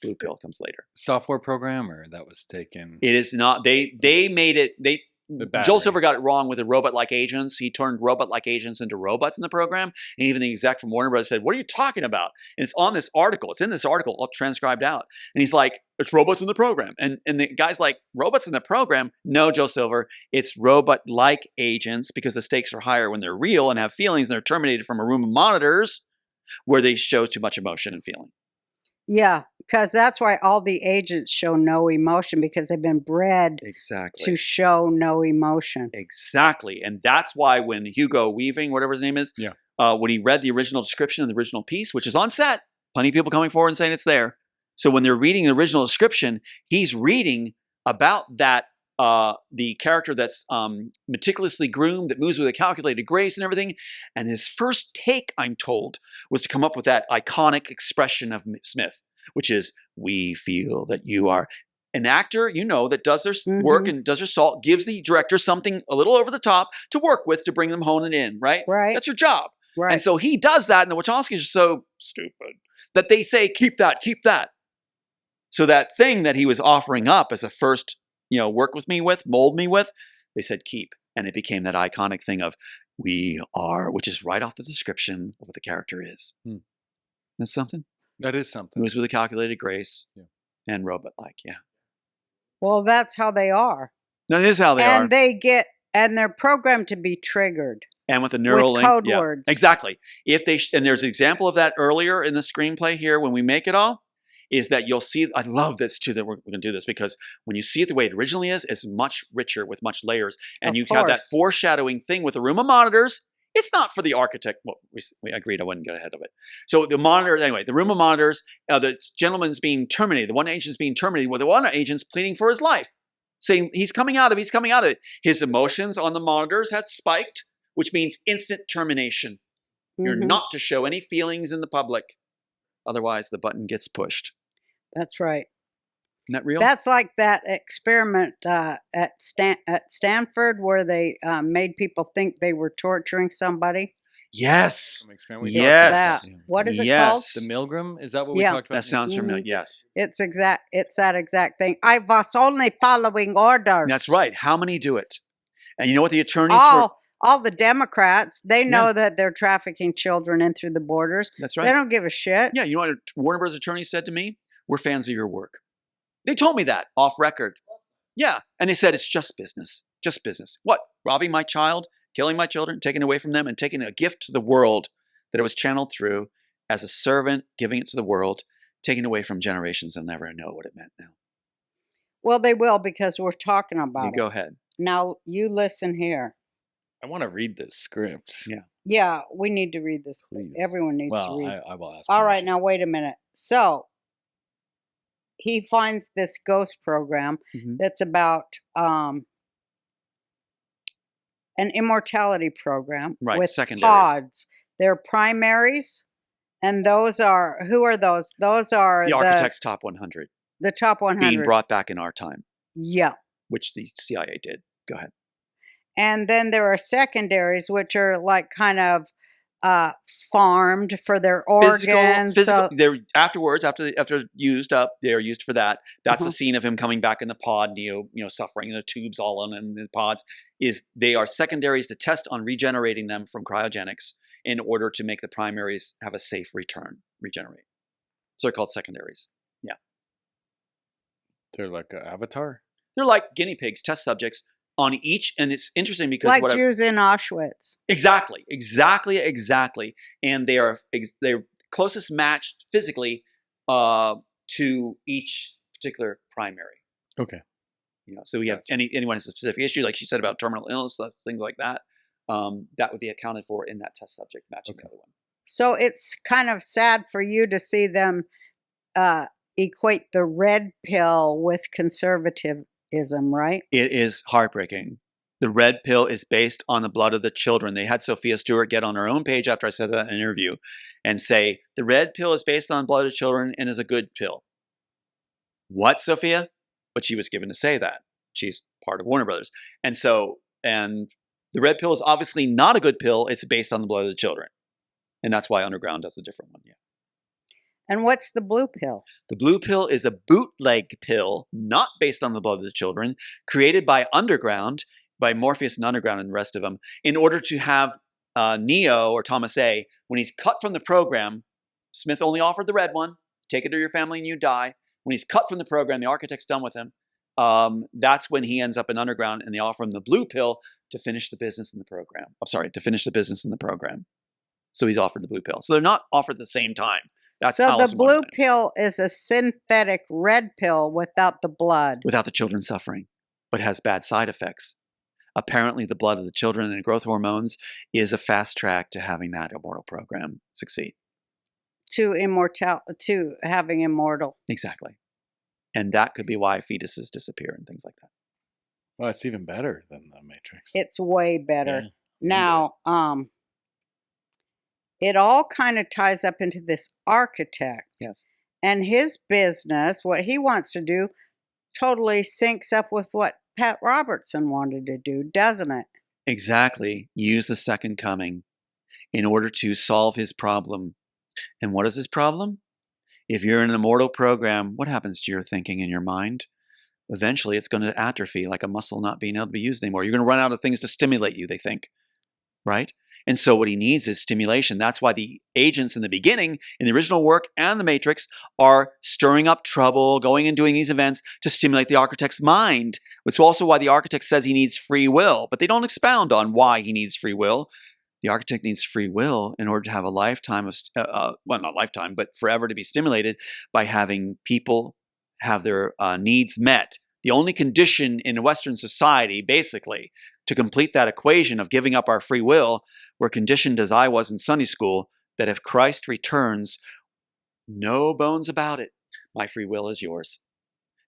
Blue pill comes later. Software programmer that was taken. It is not. They made it. The Joel battery. Silver got it wrong with the robot-like agents. He turned robot-like agents into robots in the program. And even the exec from Warner Bros. Said, "What are you talking about?" And it's on this article. It's in this article, all transcribed out. And he's like, "It's robots in the program." And the guy's like, "Robots in the program?" No, Joe Silver. It's robot-like agents because the stakes are higher when they're real and have feelings and they're terminated from a room of monitors where they show too much emotion and feeling. Yeah, because that's why all the agents show no emotion, because they've been bred Exactly. to show no emotion. Exactly. And that's why when Hugo Weaving, whatever his name is, Yeah. When he read the original description of the original piece, which is on set, plenty of people coming forward and saying it's there. So when they're reading the original description, he's reading about that, the character that's meticulously groomed, that moves with a calculated grace and everything. And his first take, I'm told, was to come up with that iconic expression of Smith, which is, "We feel that you are." An actor, that does their work and does their salt, gives the director something a little over the top to work with to bring them hone it in, right? Right. That's your job. Right. And so he does that, and the Wachowskis are so stupid that they say, keep that, keep that. So that thing that he was offering up as a first, work with me with, mold me with, they said keep. And it became that iconic thing of "we are," which is right off the description of what the character is. That's something. That is something. Moves with a calculated grace, Yeah. and robot-like, yeah. Well, that's how they are. That is how they are. And they're programmed to be triggered. And with the Neuralink, code words. Exactly. If they and there's an example of that earlier in the screenplay here when we make it all, is that you'll see. I love this too that we're going to do this, because when you see it the way it originally is, it's much richer with much layers, and you have that foreshadowing thing with the room of monitors. It's not for the architect. Well, we agreed I wouldn't get ahead of it. So the monitor, anyway, the room of monitors, the gentleman's being terminated. The one agent's being terminated. Well, the one agent's pleading for his life, saying he's coming out of it. His emotions on the monitors had spiked, which means instant termination. You're not to show any feelings in the public. Otherwise, the button gets pushed. That's right. Isn't that real? That's like that experiment at Stanford where they made people think they were torturing somebody. Yes. That. What is it called? The Milgram? Is that what we talked about? That sounds familiar. Yes. It's that exact thing. I was only following orders. That's right. How many do it? And you know what the attorneys all the Democrats, they know that they're trafficking children in through the borders. That's right. They don't give a shit. Yeah, you know what a Warner Bros. Attorney said to me? "We're fans of your work." They told me that off record. Yeah. And they said, "It's just business. Just business." What? Robbing my child, killing my children, taking away from them, and taking a gift to the world that it was channeled through as a servant, giving it to the world, taking away from generations they'll never know what it meant now. Well, they will, because we're talking about it. Go ahead. Now, you listen here. I want to read this script. Yeah. Yeah, we need to read this. Please. Everyone needs to read. I will ask. All right, now wait a minute. So he finds this ghost program that's about an immortality program with secondaries. pods. They're primaries, and those are, who are those? Those are the architect's top 100. The top 100 being brought back in our time. Yeah. Which the CIA did. Go ahead. And then there are secondaries, which are like kind of farmed for their organs. Physical. They're afterwards, after used up, they're used for that. That's the scene of him coming back in the pod, suffering, the tubes all on in the pods. They are secondaries to test on regenerating them from cryogenics in order to make the primaries have a safe regenerate. So they're called secondaries. Yeah. They're like an avatar? They're like guinea pigs, test subjects on each, and it's interesting because like Jews in Auschwitz. Exactly. And they're closest matched physically to each particular primary. Okay. So we have anyone has a specific issue, like she said about terminal illness, things like that. That would be accounted for in that test subject matching the other one. So it's kind of sad for you to see them equate the red pill with conservatism, right? It is heartbreaking. The red pill is based on the blood of the children. They had Sophia Stewart get on her own page after I said that in an interview and say, the red pill is based on blood of children and is a good pill. What, Sophia? But she was given to say that. She's part of Warner Brothers. And the red pill is obviously not a good pill. It's based on the blood of the children. And that's why Underground does a different one. Yeah. And what's the blue pill? The blue pill is a bootleg pill, not based on the blood of the children, created by Underground, by Morpheus and Underground and the rest of them, in order to have Neo or Thomas A, when he's cut from the program, Smith only offered the red one, take it to your family and you die. When he's cut from the program, the architect's done with him. That's when he ends up in Underground and they offer him the blue pill to finish the business in the program. To finish the business in the program. So he's offered the blue pill. So they're not offered at the same time. That's so Alice the in blue Wonderland. pill is a synthetic red pill without the blood. Without the children suffering, but has bad side effects. Apparently the blood of the children and growth hormones is a fast track to having that immortal program succeed. To having immortal. Exactly. And that could be why fetuses disappear and things like that. Well, it's even better than the Matrix. It's way better. Yeah. Now, it all kind of ties up into this architect. Yes. And his business, what he wants to do, totally syncs up with what Pat Robertson wanted to do, doesn't it? Exactly. Use the second coming in order to solve his problem. And what is his problem? If you're in an immortal program, what happens to your thinking and your mind? Eventually, it's going to atrophy like a muscle not being able to be used anymore. You're going to run out of things to stimulate you, they think. Right? And so what he needs is stimulation. That's why the agents in the beginning, in the original work and the Matrix, are stirring up trouble, going and doing these events to stimulate the architect's mind. It's also why the architect says he needs free will, but they don't expound on why he needs free will. The architect needs free will in order to have a lifetime of, well, not lifetime, but forever to be stimulated by having people have their needs met. The only condition in Western society, basically, to complete that equation of giving up our free will, we're conditioned, as I was in Sunday school, that if Christ returns, no bones about it, my free will is yours.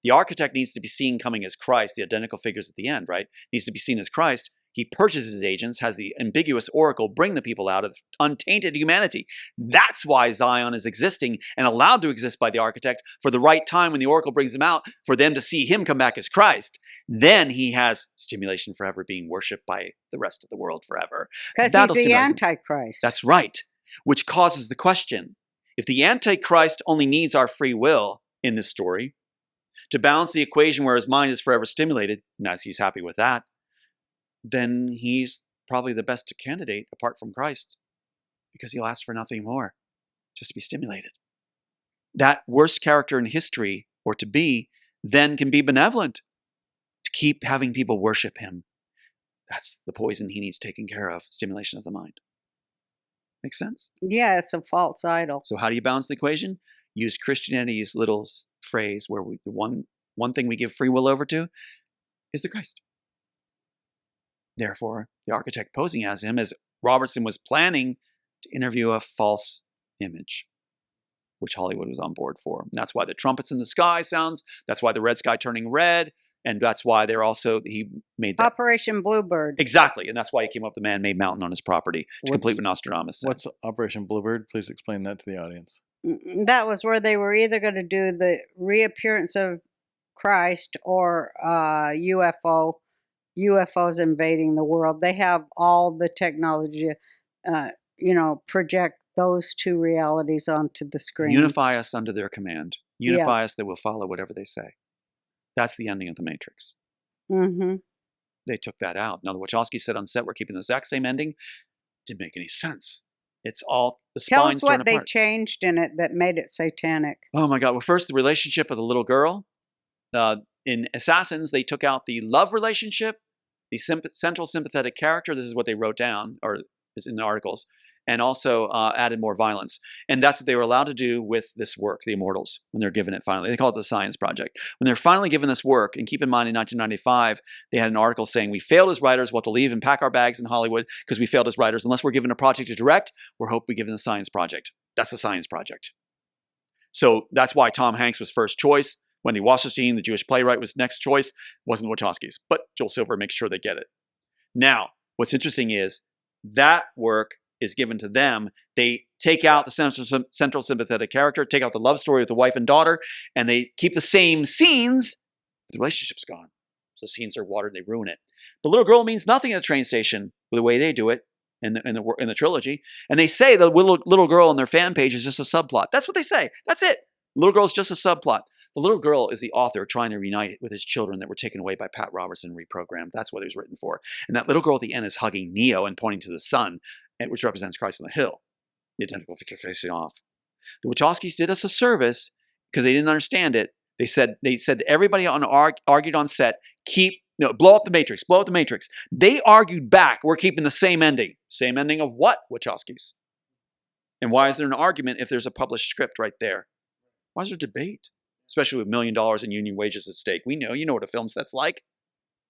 The architect needs to be seen coming as Christ, the identical figures at the end, right? Needs to be seen as Christ. He purchases his agents, has the ambiguous oracle bring the people out of untainted humanity. That's why Zion is existing and allowed to exist by the architect for the right time when the oracle brings him out, for them to see him come back as Christ. Then he has stimulation forever, being worshipped by the rest of the world forever. Because he's the Antichrist. That's right, which causes the question. If the Antichrist only needs our free will in this story to balance the equation where his mind is forever stimulated, and he's happy with that, then he's probably the best candidate apart from Christ, because he'll ask for nothing more, just to be stimulated. That worst character in history, or to be, then can be benevolent, to keep having people worship him. That's the poison he needs taken care of, stimulation of the mind. Makes sense? Yeah, it's a false idol. So how do you balance the equation? Use Christianity's little phrase where one thing we give free will over to is the Christ. Therefore, the architect posing as him, as Robertson was planning to interview a false image, which Hollywood was on board for. And that's why the trumpets in the sky sounds, that's why the red sky turning red, and that's why he made that. Operation Bluebird. Exactly, and that's why he came up with the man-made mountain on his property to complete what Nostradamus said. What's Operation Bluebird? Please explain that to the audience. That was where they were either going to do the reappearance of Christ or UFOs invading the world. They have all the technology, project those two realities onto the screen. Unify us under their command. Unify us that we'll follow whatever they say. That's the ending of The Matrix. Mm-hmm. They took that out. Now, the Wachowski said on set, we're keeping the exact same ending. Didn't make any sense. It's all the Tell spines us what torn they apart. changed in it that made it satanic. Oh my God. Well, first, the relationship of the little girl. In Assassins, they took out the love relationship, the central sympathetic character. This is what they wrote down, or is in the articles, and also added more violence. And that's what they were allowed to do with this work, The Immortals, when they're given it finally. They call it the Science Project. When they're finally given this work, and keep in mind in 1995, they had an article saying, we failed as writers, we'll have to leave and pack our bags in Hollywood because we failed as writers. Unless we're given a project to direct, we're hoping given the Science Project. That's the Science Project. So that's why Tom Hanks was first choice. Wendy Wasserstein, the Jewish playwright, was next choice. Wasn't the Wachowskis, but Joel Silver makes sure they get it. Now, what's interesting is that work is given to them. They take out the central sympathetic character, take out the love story with the wife and daughter, and they keep the same scenes, but the relationship's gone. So the scenes are watered, they ruin it. The little girl means nothing at the train station with the way they do it in the trilogy. And they say the little girl on their fan page is just a subplot. That's what they say. That's it. Little girl's just a subplot. The little girl is the author trying to reunite with his children that were taken away by Pat Robertson reprogrammed. That's what it was written for. And that little girl at the end is hugging Neo and pointing to the sun, which represents Christ on the hill. The identical figure facing off. The Wachowskis did us a service because they didn't understand it. They said to everybody argued on set, blow up the Matrix, blow up the Matrix. They argued back, we're keeping the same ending. Same ending of what, Wachowskis? And why is there an argument if there's a published script right there? Why is there debate? Especially with $1 million in union wages at stake. You know what a film set's like.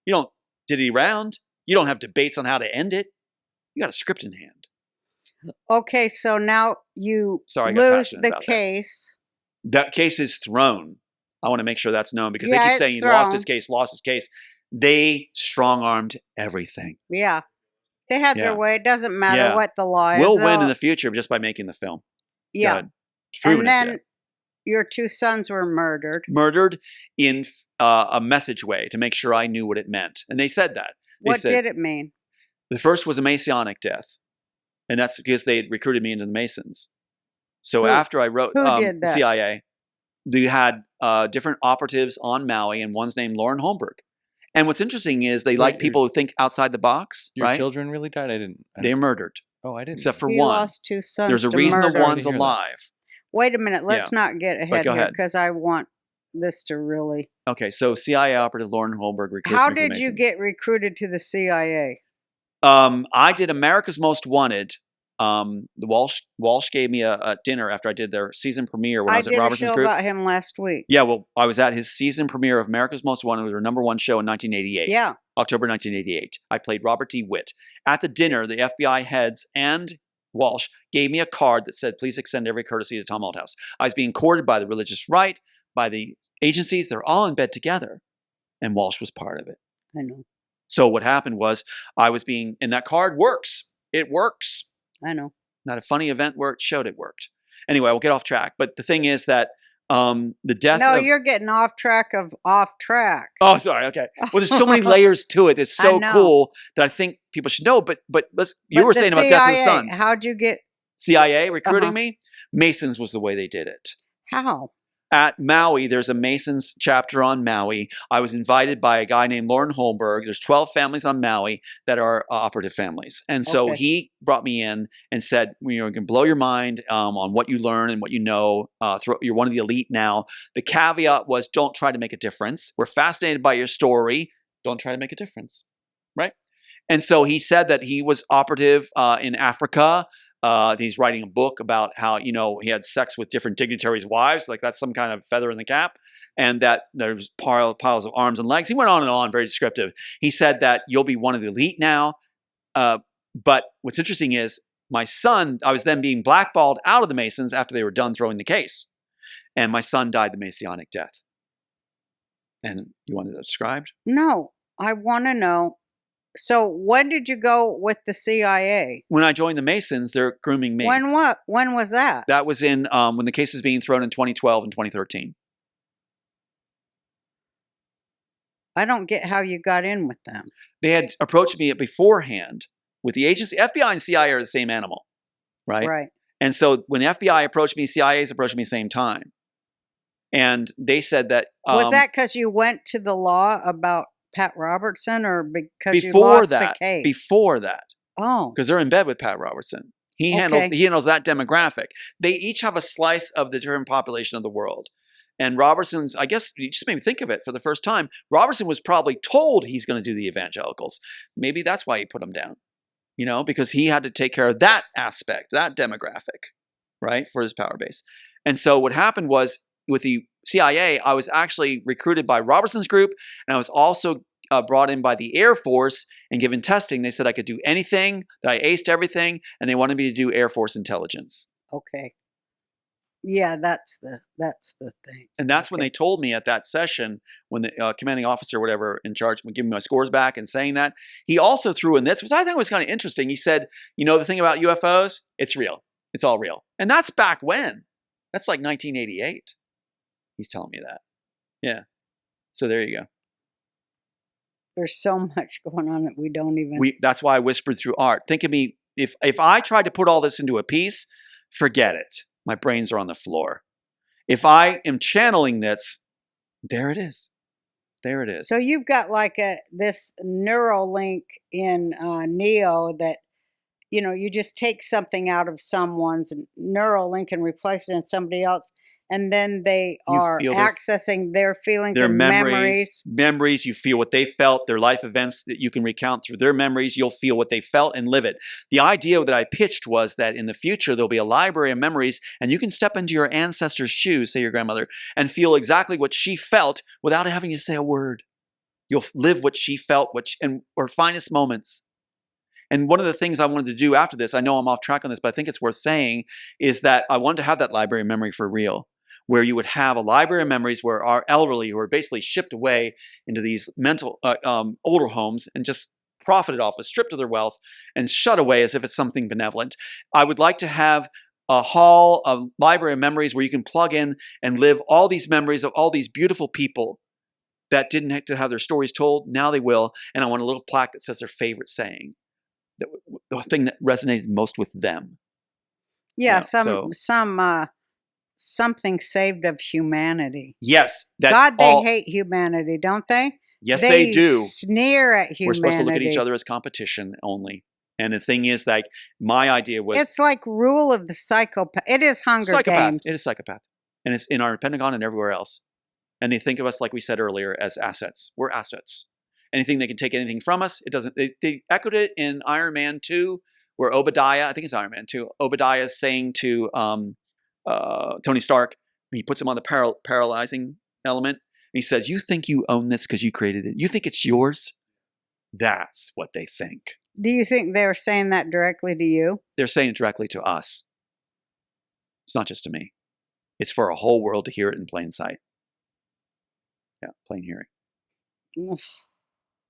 You don't diddy around. You don't have debates on how to end it. You got a script in hand. Okay, so now you Sorry, I got lose passionate the about that. case. That case is thrown. I want to make sure that's known because Yeah, they keep it's saying he thrown. lost his case. They strong-armed everything. Yeah. They had Yeah. their way. It doesn't matter Yeah. what the law is. We'll win They'll- in the future just by making the film. Yeah. Good. It's proven And it's then it. your two sons were murdered. Murdered in a message way to make sure I knew what it meant. And they said that. They What said, did it mean? the first was a Masonic death. And that's because they had recruited me into the Masons. So Who- after I wrote who did that? CIA, they had different operatives on Maui, and one's named Lauren Holmberg. And what's interesting is they like Wait, people who think outside the box, Your right? children really died? They're murdered, Oh, I didn't. except for He one. lost two sons. There's a to reason murder. the one's Sorry to hear that. alive. Wait a minute. Let's not get ahead go here ahead. because I want this to really. Okay, so CIA operative Lauren Holmberg recruited How me from did you Masons. get recruited to the CIA? I did America's Most Wanted. The Walsh gave me a dinner after I did their season premiere when I was did at a Robertson's show group. about him last week. Yeah, well, I was at his season premiere of America's Most Wanted. It was their #1 show in 1988. Yeah. October 1988. I played Robert D. Witt. At the dinner, the FBI heads and Walsh gave me a card that said, please extend every courtesy to Tom Althouse. I was being courted by the religious right, by the agencies. They're all in bed together. And Walsh was part of it. I know. So what happened was and that card works. It works. I know. Not a funny event where it showed it worked. Anyway, we'll get off track. But the thing is that the death No, of... you're getting off track of off track. Oh, sorry. Okay. Well, there's so many layers to it. It's I so know. cool that I think people should know. But you But were the saying about Death of the CIA, Sons. How'd you get? CIA recruiting Uh-huh. me? Masons was the way they did it. How? At Maui, there's a Masons chapter on Maui. I was invited by a guy named Lauren Holmberg. There's 12 families on Maui that are operative families. And so Okay. he brought me in and said, you can blow your mind on what you learn and what you know. You're one of the elite now. The caveat was don't try to make a difference. We're fascinated by your story. Don't try to make a difference. Right? And so he said that he was operative in Africa. He's writing a book about how, he had sex with different dignitaries' wives. Like that's some kind of feather in the cap. And that there's piles of arms and legs. He went on, very descriptive. He said that you'll be one of the elite now. But what's interesting is my son, I was then being blackballed out of the Masons after they were done throwing the case. And my son died the Masonic death. And you wanted that described? No, I want to know. So when did you go with the CIA? When I joined the Masons, they're grooming me. When what? When was that? That was in when the case was being thrown in 2012 and 2013. I don't get how you got in with them. They had approached me beforehand with the agency. FBI and CIA are the same animal, right? Right. And so when FBI approached me, CIA's approached me at the same time. And they said that... Was that because you went to the law about Pat Robertson or because you before lost that, the case? Before that, Oh, because they're in bed with Pat Robertson. He handles that demographic. They each have a slice of the different population of the world. And Robertson's, I guess, you just made me think of it for the first time. Robertson was probably told he's going to do the evangelicals. Maybe that's why he put them down, because he had to take care of that aspect, that demographic, right, for his power base. And so what happened was with the CIA, I was actually recruited by Robertson's group, and I was also brought in by the Air Force and given testing. They said I could do anything, that I aced everything, and they wanted me to do Air Force intelligence. okay. Yeah, that's the thing. And that's when Okay. they told me at that session, when the commanding officer, or whatever, in charge, would give me my scores back and saying that, he also threw in this, which I think was kind of interesting. He said, you know, the thing about UFOs, it's real. It's all real. And that's back when? That's like 1988. He's telling me that. Yeah. So there you go. There's so much going on that we don't even. That's why I whispered through art. Think of me, if I tried to put all this into a piece, forget it. My brains are on the floor. If I am channeling this, there it is. There it is. So you've got like this Neuralink in Neo that, you know, you just take something out of someone's Neuralink and replace it in somebody else, and then they You are feel accessing their feelings their and memories. You feel what they felt, their life events that you can recount through their memories. You'll feel what they felt and live it. The idea that I pitched was that in the future, there'll be a library of memories, and you can step into your ancestor's shoes, say your grandmother, and feel exactly what she felt without having to say a word. You'll live what she felt, or finest moments. And one of the things I wanted to do after this, I know I'm off track on this, but I think it's worth saying, is that I wanted to have that library of memory for real, where you would have a library of memories where our elderly, who are basically shipped away into these mental older homes and just profited off, stripped of their wealth and shut away as if it's something benevolent. I would like to have a hall, a library of memories where you can plug in and live all these memories of all these beautiful people that didn't have to have their stories told. Now they will. And I want a little plaque that says their favorite saying, the thing that resonated most with them. Yeah, You know, something saved of humanity. Yes. God, they hate humanity, don't they? Yes, they do. Sneer at humanity. We're supposed to look at each other as competition only. And the thing is, like, my idea was... It's like rule of the psychopath. It is Hunger Games. It is psychopath. And it's in our Pentagon and everywhere else. And they think of us, like we said earlier, as assets. We're assets. Anything they can take anything from us, it doesn't. They echoed it in Iron Man 2, where Obadiah, I think it's Iron Man 2, Obadiah is saying to Tony Stark, he puts him on the paralyzing element, and he says, you think you own this because you created it? You think it's yours? That's what they think. Do you think they're saying that directly to you? They're saying it directly to us. It's not just to me. It's for a whole world to hear it in plain sight. Yeah, plain hearing.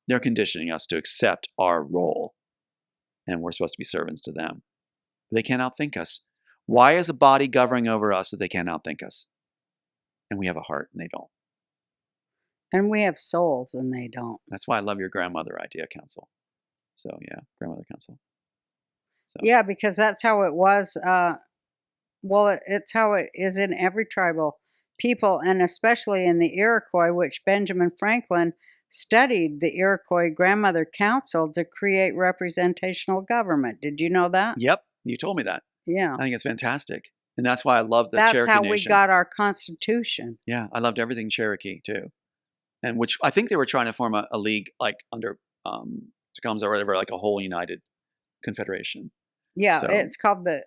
They're conditioning us to accept our role, and we're supposed to be servants to them. They can't outthink us. Why is a body governing over us if they can't outthink us? And we have a heart, and they don't. And we have souls, and they don't. That's why I love your grandmother idea, Council. So, yeah, grandmother council. So. Yeah, because that's how it was. Well, it's how it is in every tribal people, and especially in the Iroquois, which Benjamin Franklin studied the Iroquois Grandmother Council to create representational government. Did you know that? Yep, you told me that. Yeah. I think it's fantastic. And that's why I love the Cherokee Nation. That's how we got our Constitution. Yeah, I loved everything Cherokee, too. And which I think they were trying to form a league, like under Tecumseh or whatever, like a whole united confederation. Yeah, so, it's called the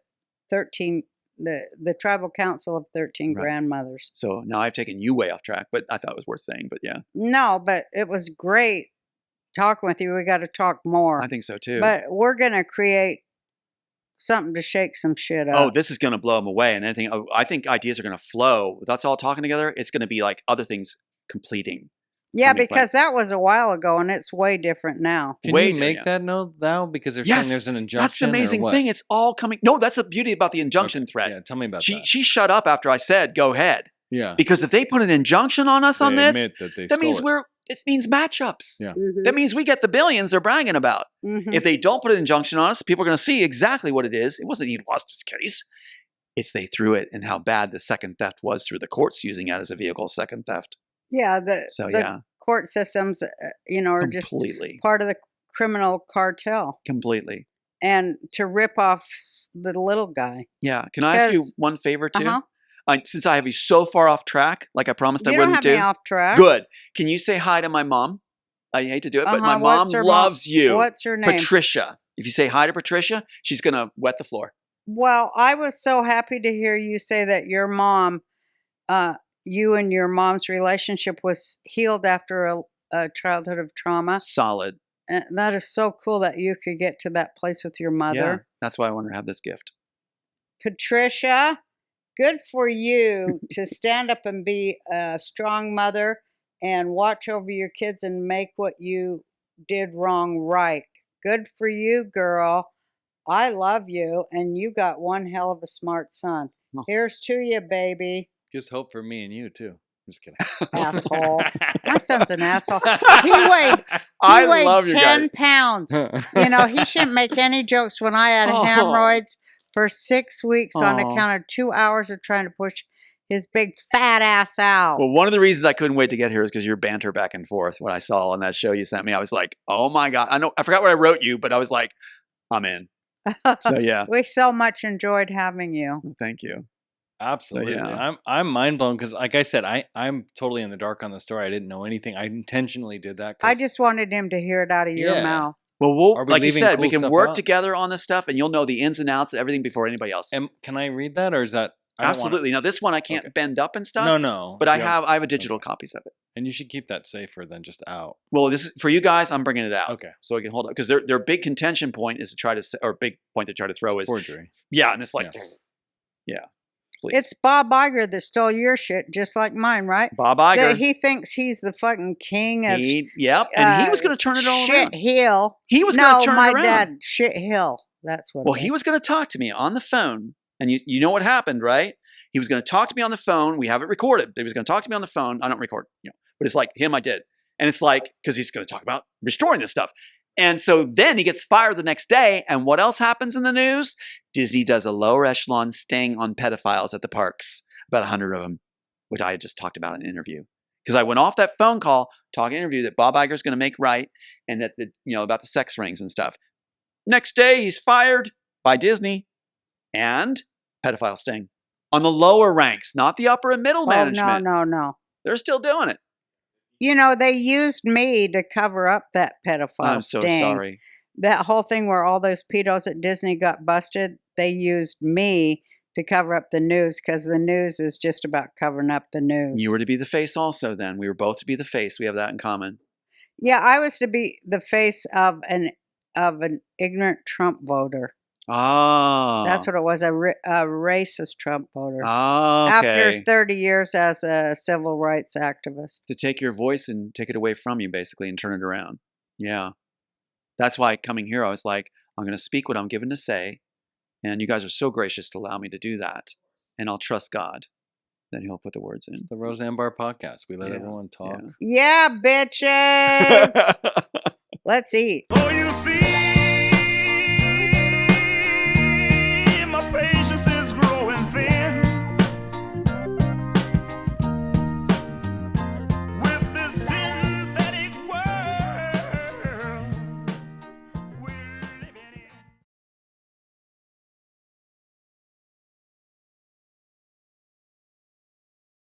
Tribal Council of 13 right. Grandmothers. So now I've taken you way off track, but I thought it was worth saying, but yeah. No, but it was great talking with you. We got to talk more. I think so too. But we're going to create something to shake some shit up. Oh, this is going to blow them away. And anything, I think ideas are going to flow. With us all talking together, it's going to be like other things completing. Yeah, because that was a while ago, and it's way different now. Can you make that note now? Because they're saying there's an injunction. That's the amazing thing. It's all coming. No, that's the beauty about the injunction threat. Yeah, tell me about that. She shut up after I said, go ahead. Yeah. Because if they put an injunction on us on this, that means it means matchups. Yeah. Mm-hmm. That means we get the billions they're bragging about. Mm-hmm. If they don't put an injunction on us, people are going to see exactly what it is. It wasn't he lost his case. It's they threw it and how bad the second theft was through the courts using it as a vehicle, second theft. Yeah. The court systems, are completely just part of the criminal cartel. Completely. And to rip off the little guy. Yeah. Can I ask you one favor too? Uh-huh. Since I have you so far off track, like I promised I wouldn't do. You don't have me off track. Good. Can you say hi to my mom? I hate to do it, but my mom loves you. What's her name? Patricia. If you say hi to Patricia, she's going to wet the floor. Well, I was so happy to hear you say that your mom, you and your mom's relationship was healed after a childhood of trauma. Solid. And that is so cool that you could get to that place with your mother. Yeah, that's why I want her to have this gift. Patricia, good for you to stand up and be a strong mother and watch over your kids and make what you did wrong right. Good for you, girl. I love you, and you got one hell of a smart son. Oh. Here's to you, baby. Just hope for me and you too. I'm just kidding. Asshole. My son's an asshole. He weighed I love you 10 guys. pounds. You know, he shouldn't make any jokes when I had Oh. hemorrhoids for 6 weeks on Oh. account of 2 hours of trying to push his big fat ass out. Well, one of the reasons I couldn't wait to get here is because your banter back and forth. What I saw on that show you sent me, I was like, oh my God. I forgot what I wrote you, but I was like, I'm in. So yeah, We so much enjoyed having you. thank you. Absolutely. yeah. I'm mind blown because, like I said, I'm totally in the dark on the story. I didn't know anything. I intentionally did that. I just wanted him to hear it out of your Yeah. mouth. Well, Are we like you leaving said, cool we can stuff work out? together on this stuff, and you'll know the ins and outs of everything before anybody else. Can I read that, or is that I don't wanna- Absolutely. Now, this one I can't Okay. bend up and stuff. No. But You I have digital copies of it. and you should keep that safer than just out. Well, this is for you guys. I'm bringing it out. Okay. So I can hold it because their big contention point is to try to or big point to try to throw is Forgery. yeah, and it's like yeah. Please. It's Bob Iger that stole your shit, just like mine, right? Bob Iger. That he thinks he's the fucking king of Yep, and he was going to turn it all Shit around. Hill. He was going to turn my it around. dad, Shit Hill. That's what. Well, it he is. was going to talk to me on the phone, and you know what happened, right? He was going to talk to me on the phone. We have it recorded. He was going to talk to me on the phone. I don't record, but it's like him. I did, and it's like because he's going to talk about restoring this stuff. And so then he gets fired the next day. And what else happens in the news? Disney does a lower echelon sting on pedophiles at the parks, about 100 of them, which I had just talked about in an interview. Because I went off that phone call, talking interview that Bob Iger's going to make right, and that about the sex rings and stuff. Next day, he's fired by Disney and pedophile sting on the lower ranks, not the upper and middle management. No. They're still doing it. They used me to cover up that pedophile I'm so sting. sorry. That whole thing where all those pedos at Disney got busted, they used me to cover up the news because the news is just about covering up the news. You were to be the face also then. We were both to be the face. We have that in common. Yeah, I was to be the face of an ignorant Trump voter. Oh. That's what it was, a racist Trump voter. Oh, okay. After 30 years as a civil rights activist. To take your voice and take it away from you, basically, and turn it around. Yeah. That's why coming here, I was like, I'm going to speak what I'm given to say. And you guys are so gracious to allow me to do that. And I'll trust God. Then he'll put the words in. The Roseanne Barr podcast. We let Yeah, everyone talk. Yeah, bitches. Let's eat. So you see,